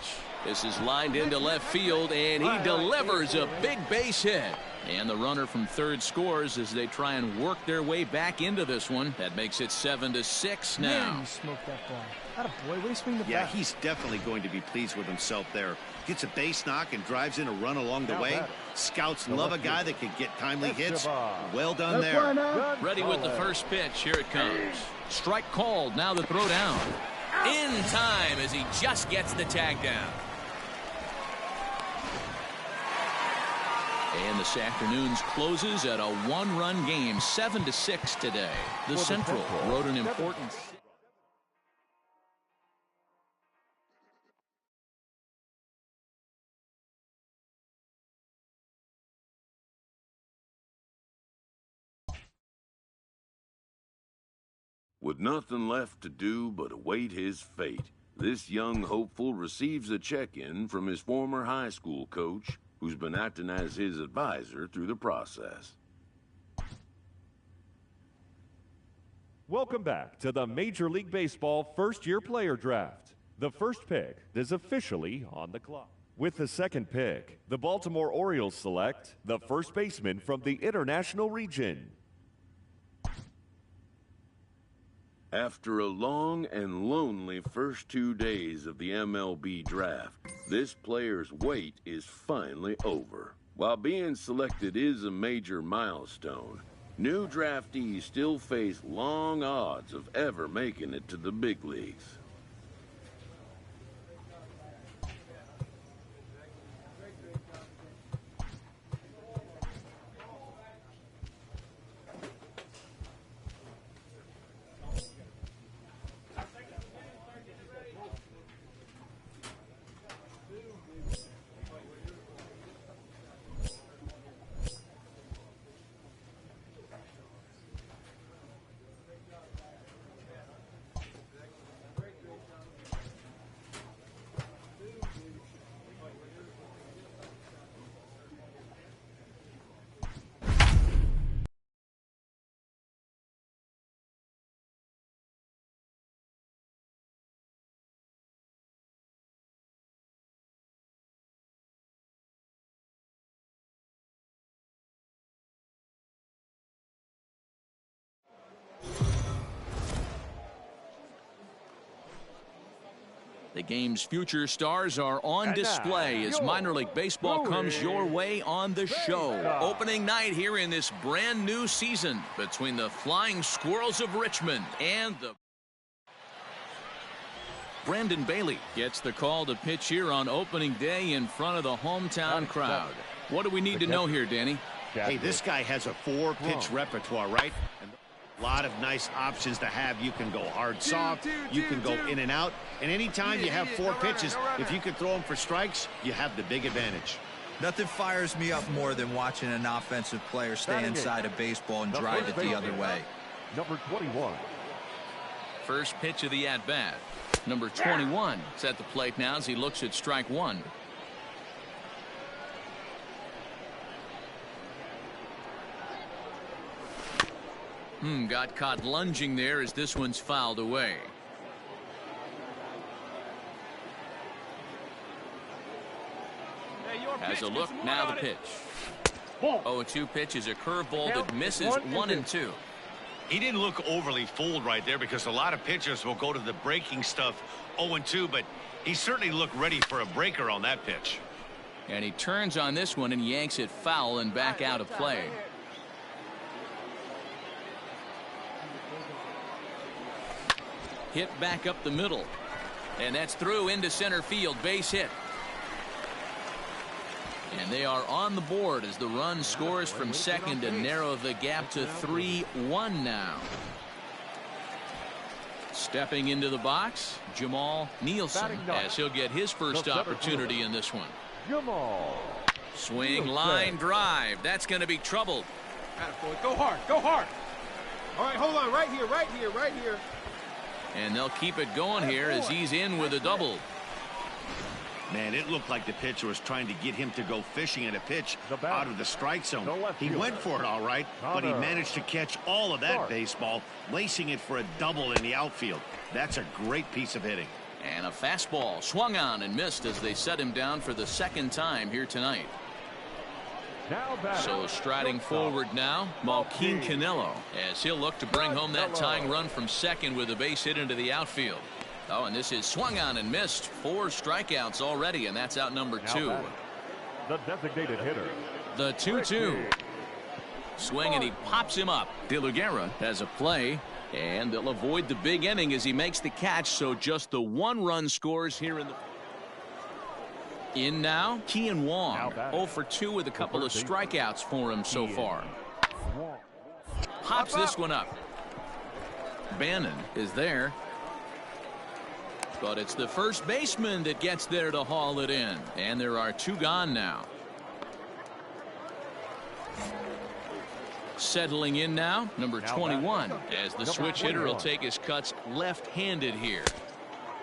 This is lined into left field, and he delivers a big base hit. And the runner from third scores as they try and work their way back into this one. That makes it 7-6 now. Man, you smoked that ball. Attaboy, way to swing the bat. Yeah, he's definitely going to be pleased with himself there. Gets a base knock and drives in a run along the way. Scouts love a guy that can get timely hits. Well done there. Ready with the first pitch. Here it comes. Strike called. Now the throw down. In time as he just gets the tag down. And this afternoon's closes at a 1-run game, 7-6 today. The Central wrote an important. With nothing left to do but await his fate, this young hopeful receives a check-in from his former high school coach, who's been acting as his advisor through the process. Welcome back to the Major League Baseball first-year player draft. The first pick is officially on the clock. With the second pick, the Baltimore Orioles select the first baseman from the International Region. After a long and lonely first 2 days of the MLB draft, this player's wait is finally over. While being selected is a major milestone, new draftees still face long odds of ever making it to the big leagues. The game's future stars are on display as minor league baseball comes your way on the show. Opening night here in this brand new season between the Flying Squirrels of Richmond and the Brandon Bailey gets the call to pitch here on opening day in front of the hometown crowd. What do we need to know here, Danny? Hey, this guy has a 4-pitch repertoire, right? And a lot of nice options to have. You can go hard, soft. You can go in and out. And anytime you have 4 pitches, if you can throw them for strikes, you have the big advantage. Nothing fires me up more than watching an offensive player stay inside of baseball and drive it the other way. Number 21. First pitch of the at-bat. Number 21 is at the plate now as he looks at strike one. Got caught lunging there as this one's fouled away. Has a look, now the pitch. 0-2 pitch is a curveball that misses 1-2. He didn't look overly fooled right there because a lot of pitchers will go to the breaking stuff 0-2, but he certainly looked ready for a breaker on that pitch. And he turns on this one and yanks it foul and back out of play. Hit back up the middle. And that's through into center field, base hit. And they are on the board as the run scores from second to narrow the gap to 3-1 now. Stepping into the box, Jamal Nielsen, as he'll get his first opportunity in this one. Jamal. Swing, line, drive. That's going to be trouble. Go hard, go hard. All right, hold on, right here, right here, right here. And they'll keep it going here as he's in with a double. Man, it looked like the pitcher was trying to get him to go fishing at a pitch out of the strike zone. He went for it all right, but he managed to catch all of that baseball, lacing it for a double in the outfield. That's a great piece of hitting. And a fastball swung on and missed as they set him down for the second time here tonight. So striding forward now, Malquin Canelo, as he'll look to bring home that tying run from second with a base hit into the outfield. Oh, and this is swung on and missed. 4 strikeouts already, and that's out number 2. The designated hitter. The 2-2. Swing, and he pops him up. De La Guerra has a play, and they'll avoid the big inning as he makes the catch, so just the 1-run scores here in the... In now, Kian Wong, 0 for 2 with a couple of strikeouts for him so far. Pops this one up. Bannon is there. But it's the first baseman that gets there to haul it in. And there are 2 gone now. Settling in now, number 21, as the switch hitter will take his cuts left-handed here.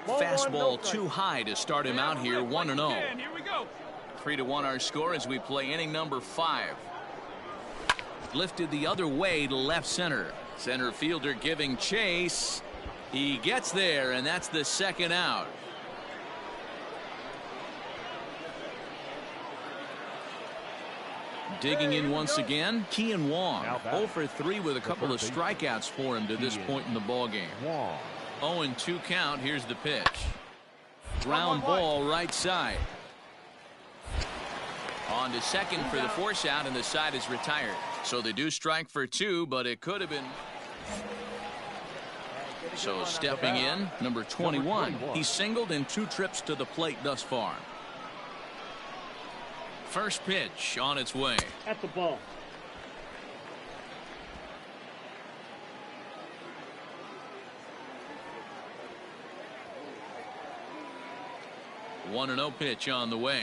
Fastball too high to start him out here, 1-0. Here we go. 3-1 our score as we play inning number 5. Lifted the other way to left center. Center fielder giving chase. He gets there, and that's the second out. Digging in once again, Kian Wong, 0 for 3 with a couple of strikeouts for him to this point in the ballgame. 0-2 count. Here's the pitch. Ground ball right side. On to second for the force out, and the side is retired. So they do strike for 2, but it could have been. So stepping in, number 21. He's singled in 2 trips to the plate thus far. First pitch on its way. At the ball. One 1-0 pitch on the way.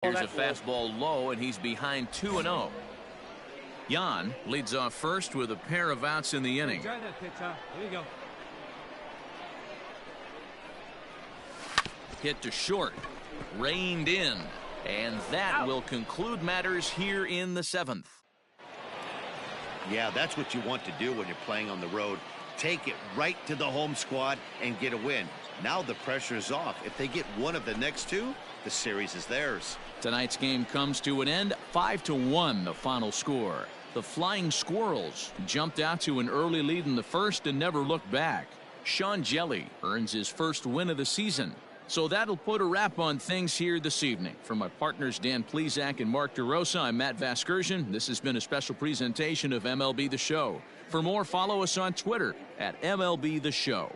Here's a fastball low, and he's behind 2-0. Jan leads off first with a pair of outs in the inning. Try that pitch, huh? Here you go. Hit to short, reined in, and that will conclude matters here in the 7th. Yeah, that's what you want to do when you're playing on the road. Take it right to the home squad and get a win. Now the pressure is off. If they get one of the next 2, the series is theirs. Tonight's game comes to an end, 5-1 the final score. The Flying Squirrels jumped out to an early lead in the first and never looked back. Sean Jelly earns his first win of the season. So that'll put a wrap on things here this evening. From my partners Dan Plesac and Mark DeRosa, I'm Matt Vasgersian. This has been a special presentation of MLB The Show. For more, follow us on Twitter at MLB The Show.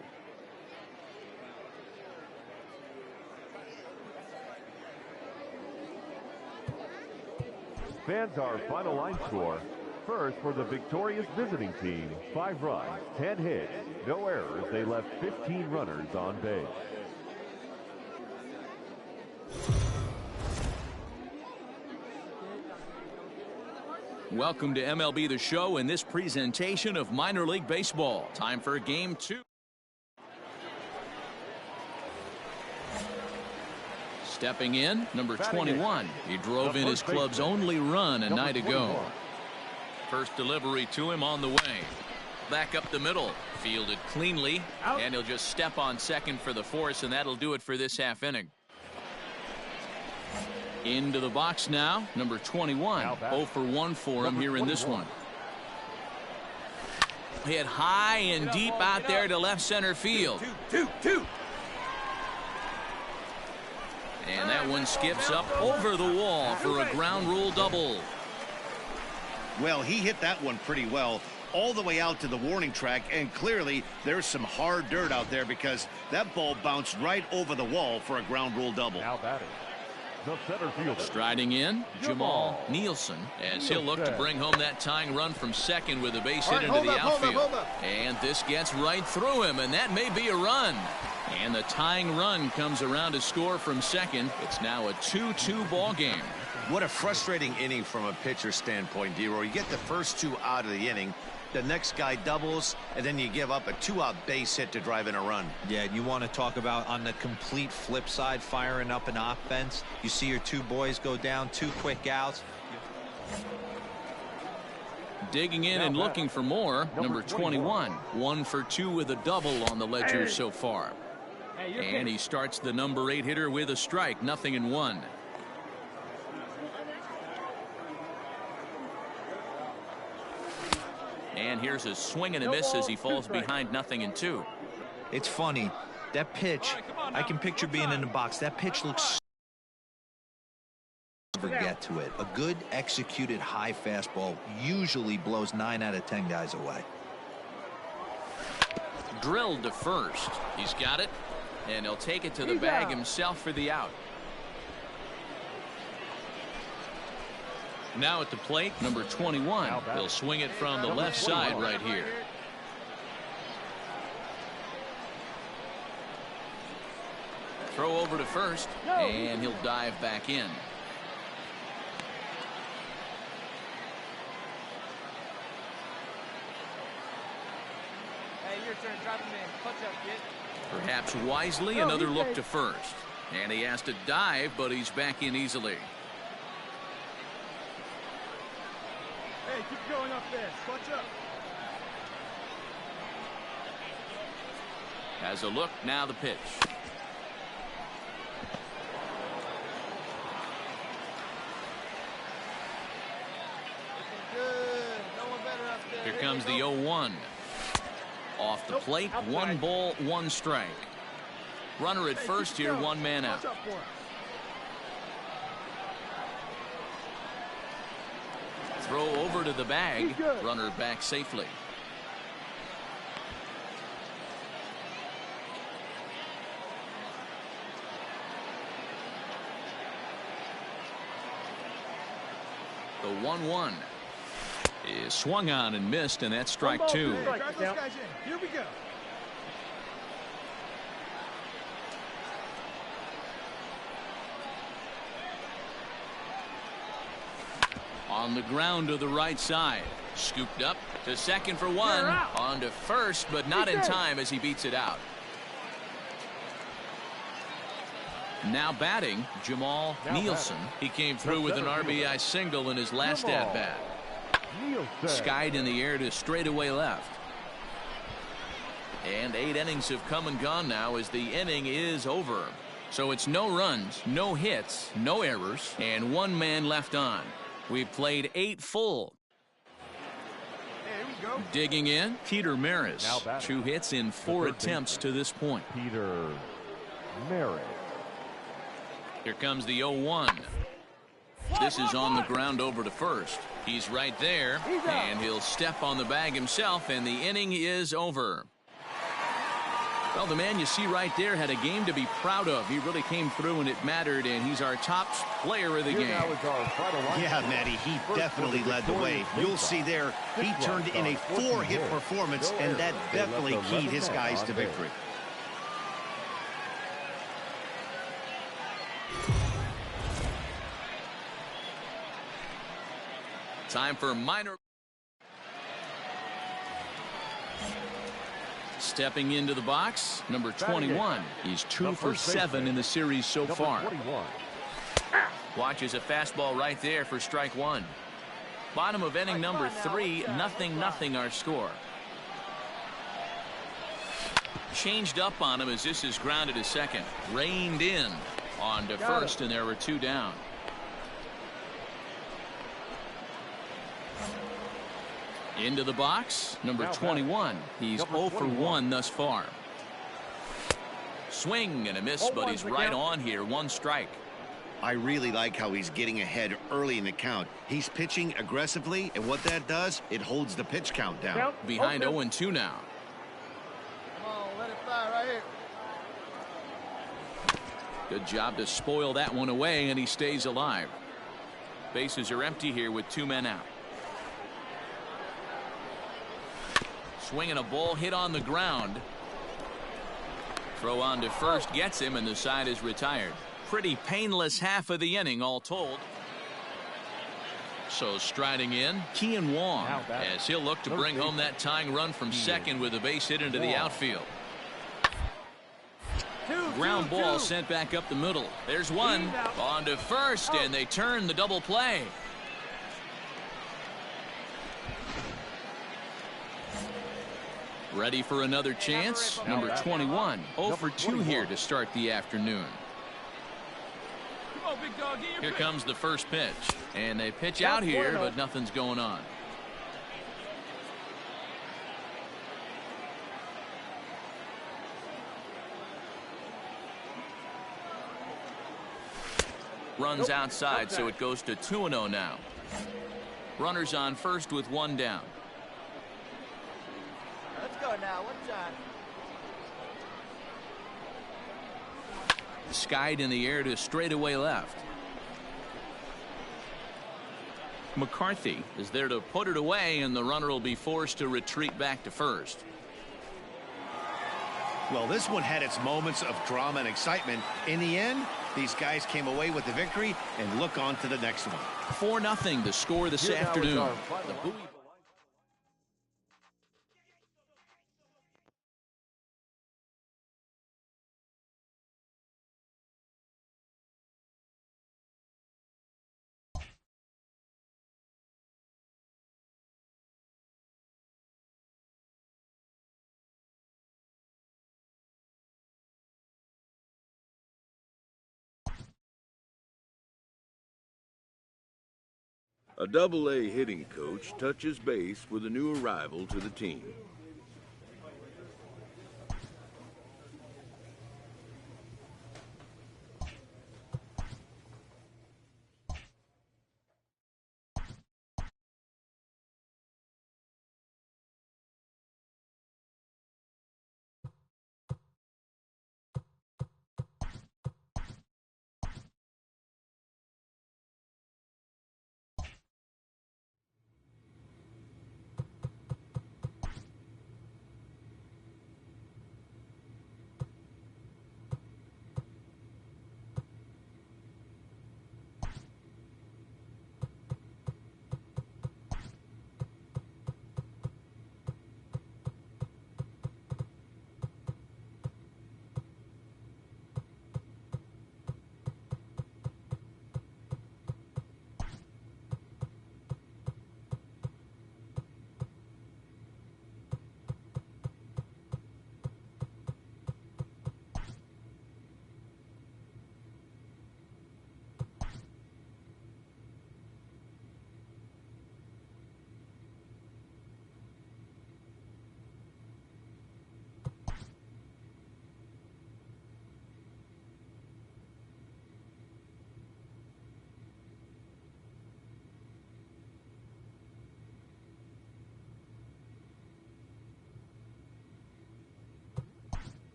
Fans, our final line score. First, for the victorious visiting team, 5 runs, 10 hits, no errors. They left 15 runners on base. Welcome to MLB The Show in this presentation of minor league baseball. Time for game 2. Stepping in, number 21. He drove in his club's only run a night ago. First delivery to him on the way. Back up the middle. Fielded cleanly. And he'll just step on second for the force, and that'll do it for this half inning. Into the box now, number 21. 0 for 1 for him here in this one. Hit high and deep out there to left center field. And that one skips up over the wall for a ground rule double. Well, he hit that one pretty well all the way out to the warning track, and clearly there's some hard dirt out there because that ball bounced right over the wall for a ground rule double. Now batting, the center fielder. Striding in, Jamal Nielsen, as he'll look to bring home that tying run from second with a base hit into the outfield. And this gets right through him, and that may be a run. And the tying run comes around to score from second. It's now a 2-2 ball game. What a frustrating inning from a pitcher standpoint, D-Roy. You get the first 2 out of the inning. The next guy doubles, and then you give up a 2-out base hit to drive in a run. Yeah, and you want to talk about on the complete flip side, firing up an offense. You see your 2 boys go down, 2 quick outs. Digging in and looking for more, number 21. 1 for 2 with a double on the ledger so far. And he starts the number 8 hitter with a strike, 0-1. And here's a swing and a miss as he falls behind 0-2. It's funny, that pitch, I can picture being in the box. That pitch looks never get to it. A good executed high fastball usually blows 9 out of 10 guys away. Drilled to first. He's got it, and he'll take it to the bag himself for the out. Now at the plate, number 21. He'll swing it from the left side right here. Throw over to first, and he'll dive back in. Hey, your turn. Drop him in. Punch up, kid. Perhaps wisely, another look to first. And he has to dive, but he's back in easily. Hey, keep going up there. Punch up. Has a look, now the pitch. Good. No one better up there. Here comes the 0-1. Off the plate, 1 ball, 1 strike. Runner at first here, 1 man out. Throw over to the bag. Runner back safely. The 1-1 is swung on and missed, and that's strike 2. Drive those guys in. Here we go. On the ground to the right side. Scooped up to second for 1. On to first, but not in time as he beats it out. Now batting, Jamal Nielsen. He came through with an RBI single in his last at-bat. Skied in the air to straightaway left. And 8 innings have come and gone now as the inning is over. So it's no runs, no hits, no errors, and 1 man left on. We've played 8 full. Digging in, Peter Maris. 2 hits in 4 attempts to this point. Peter Maris. Here comes the 0-1. This is on the ground over to first. He's right there, and he'll step on the bag himself, and the inning is over. Well, the man you see right there had a game to be proud of. He really came through and it mattered, and he's our top player of the game. Yeah, Matty, he definitely led the way. You'll see there, he turned in a 4-hit performance, and that definitely keyed his guys to victory. Time for minor. Stepping into the box, number 21. He's 2 for 7 in the series so far. Watches a fastball right there for strike one. Bottom of inning number 3, 0-0 our score. Changed up on him as this is grounded to second. Reined in on to first, and there were 2 down. Into the box, number 21. He's 0 for 1 thus far. Swing and a miss, but he's right on here. 1 strike. I really like how he's getting ahead early in the count. He's pitching aggressively, and what that does, it holds the pitch count down. Behind 0-2 now. Come on, let it fly right here. Good job to spoil that one away, and he stays alive. Bases are empty here with 2 men out. Swinging a ball hit on the ground. Throw on to first gets him, and the side is retired. Pretty painless half of the inning all told. So striding in, Kian Wong, as he'll look to bring home that tying run from second with a base hit into the outfield. Ground ball sent back up the middle. There's one. On to first, and they turn the double play. Ready for another chance? Number 21. 0 for 2 here to start the afternoon. Here comes the first pitch. And they pitch out here, but nothing's going on. Runs outside, so it goes to 2-0 now. Runners on first with 1 down. Let's go now. One shot. Skied in the air to straightaway left. McCarthy is there to put it away, and the runner will be forced to retreat back to first. Well, this one had its moments of drama and excitement. In the end, these guys came away with the victory and look on to the next one. 4-0 the score this afternoon. The Bowie A Double-A hitting coach touches base with a new arrival to the team.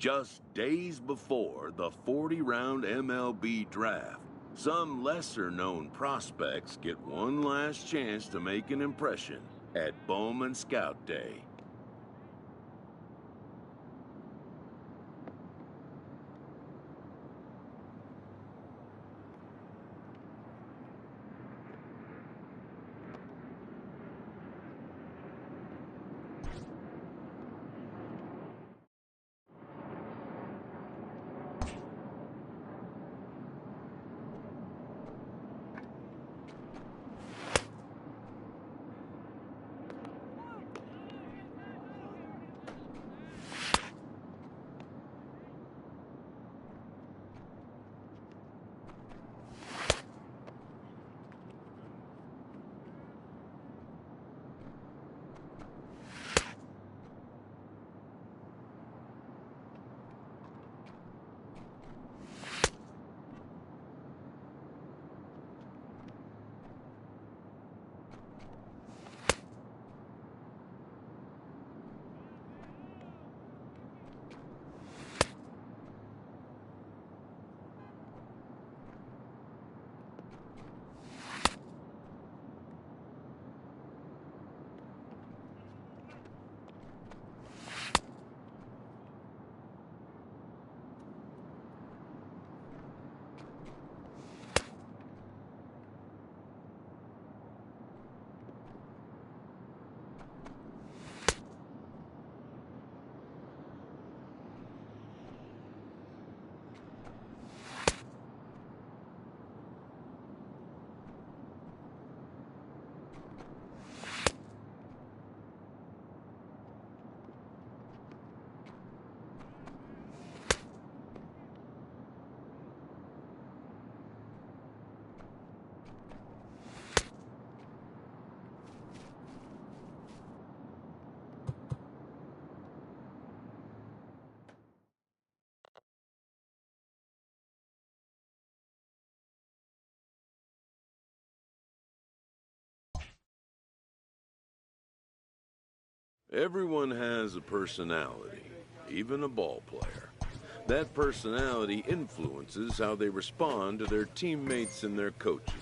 Just days before the 40-round MLB draft, some lesser-known prospects get one last chance to make an impression at Bowman Scout Day. Everyone has a personality, even a ball player. That personality influences how they respond to their teammates and their coaches.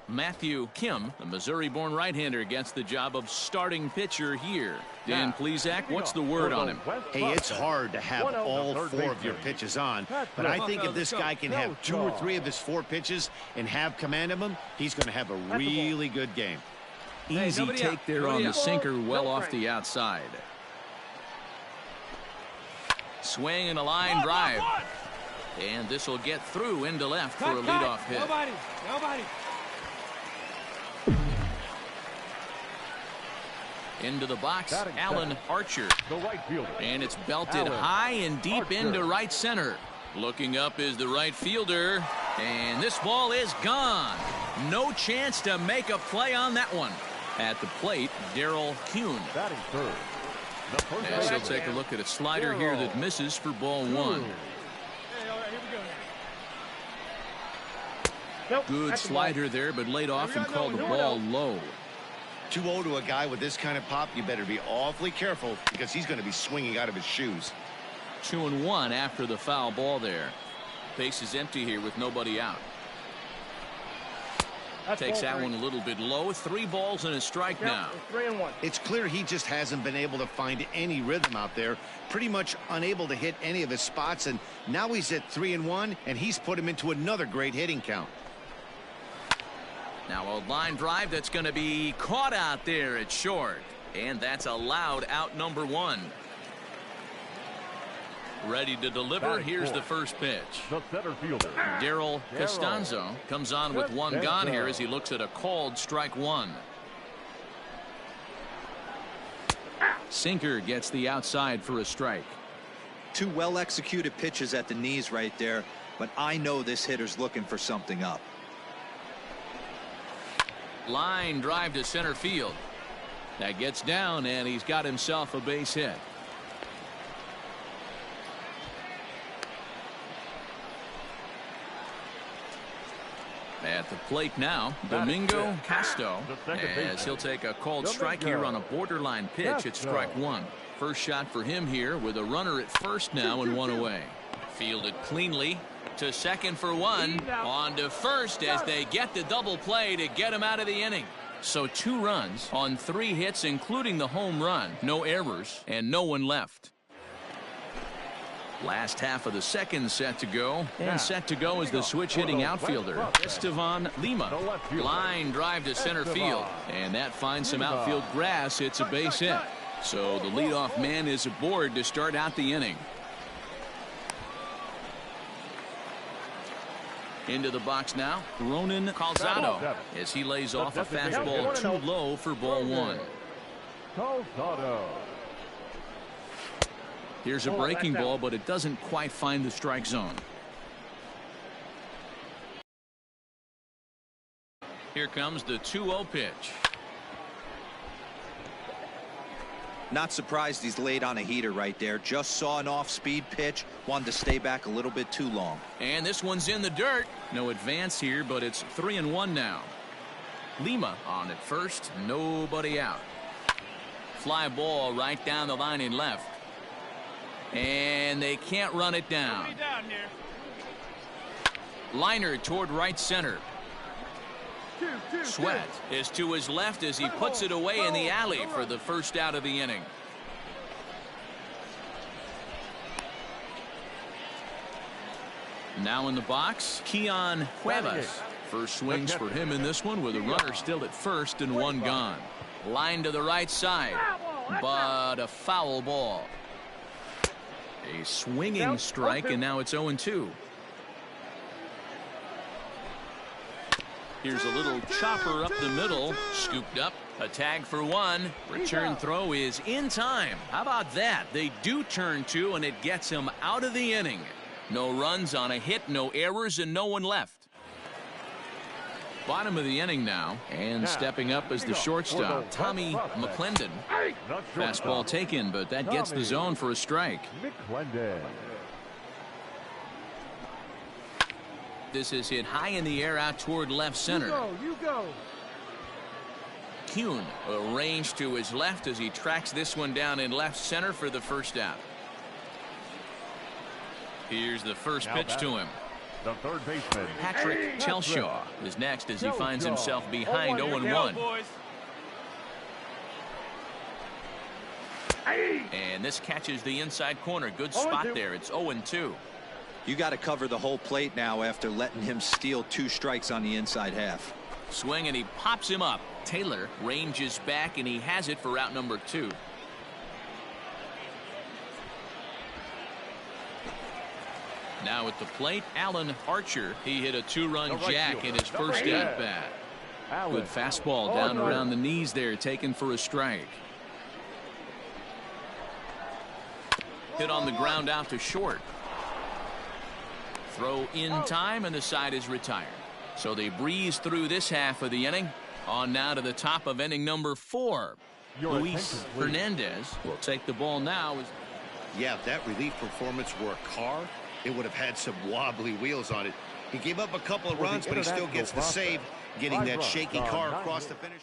Matthew Kim, a Missouri-born right-hander, gets the job of starting pitcher here. Dan Plesac, what's the word on him? Hey, it's hard to have all four of your pitches on, but I think if this guy can have 2 or 3 of his 4 pitches and have command of them, he's going to have a really good game. Easy take there on the sinker, well off the outside. Swing and a line drive. And this will get through into left for a leadoff hit. Nobody. Into the box, Alan Archer. The right fielder. And it's belted high and deep into right center. Looking up is the right fielder. And this ball is gone. No chance to make a play on that one. At the plate, Darrell Kuhn. Batting third. As he'll take a look at a slider here that misses for ball 1. Good slider there, but laid off and called the ball low. 2-0 to a guy with this kind of pop, you better be awfully careful because he's going to be swinging out of his shoes. 2-1 after the foul ball there. Base is empty here with nobody out. Takes that one a little bit low. 3 balls and a strike now. 3-1. It's clear he just hasn't been able to find any rhythm out there. Pretty much unable to hit any of his spots, and now he's at 3-1, and he's put him into another great hitting count. Now a line drive that's going to be caught out there at short. And that's allowed out number 1. Ready to deliver. Here's the first pitch. The center fielder, Darrell Costanzo comes on with 1 gone here as he looks at a called strike 1. Sinker gets the outside for a strike. Two well-executed pitches at the knees right there, but I know this hitter's looking for something up. Line drive to center field. That gets down, and he's got himself a base hit. At the plate now, Domingo Casto, as he'll take a called strike here on a borderline pitch at strike one. First shot for him here with a runner at first now and one away. Fielded cleanly to second for one. On to first as they get the double play to get him out of the inning. So 2 runs on 3 hits, including the home run. No errors and no one left. Last half of the second set to go. And set to go is the switch hitting outfielder, Estevan Lima. Line drive to center field. And that finds some outfield grass. It's a base hit. So the leadoff man is aboard to start out the inning. Into the box now, Ronan Calzado, as he lays off a fastball too low for ball 1. Here's a breaking ball, but it doesn't quite find the strike zone. Here comes the 2-0 pitch. Not surprised he's laid on a heater right there. Just saw an off-speed pitch. Wanted to stay back a little bit too long. And this one's in the dirt. No advance here, but it's 3-1 now. Lima on at first. Nobody out. Fly ball right down the line in left. And they can't run it down. Liner toward right center. Sweat is to his left as he puts it away in the alley for the first out of the inning. Now in the box, Keon Cuevas. First swings for him in this one with a runner still at first and 1 gone. Line to the right side, but a foul ball. A swinging strike, and now it's 0-2. Here's a little chopper up the middle, scooped up, a tag for 1. Return throw is in time. How about that? They do turn 2, and it gets him out of the inning. No runs on a hit, no errors, and no one left. Bottom of the inning now, and stepping up as the shortstop, Tommy McClendon. Fastball taken, but that gets the zone for a strike. This is hit high in the air out toward left center. You go. Kuhn arranged to his left as he tracks this one down in left center for the first out. Here's the first pitch to him. The third baseman, Patrick Telshaw, is next as he finds himself behind 0-1. And this catches the inside corner. Good spot there. It's 0-2. You got to cover the whole plate now after letting him steal 2 strikes on the inside half. Swing, and he pops him up. Taylor ranges back, and he has it for out number 2. Now at the plate, Alan Archer. He hit a 2-run jack in his first at-bat. Good fastball down around the knees there, taken for a strike. Hit on the ground out to short. Throw in time, and the side is retired. So they breeze through this half of the inning. On now to the top of inning number 4. Luis Hernandez will take the ball now. Yeah, if that relief performance were a car, it would have had some wobbly wheels on it. He gave up a couple of runs, but he still gets the save, getting that shaky car across the finish.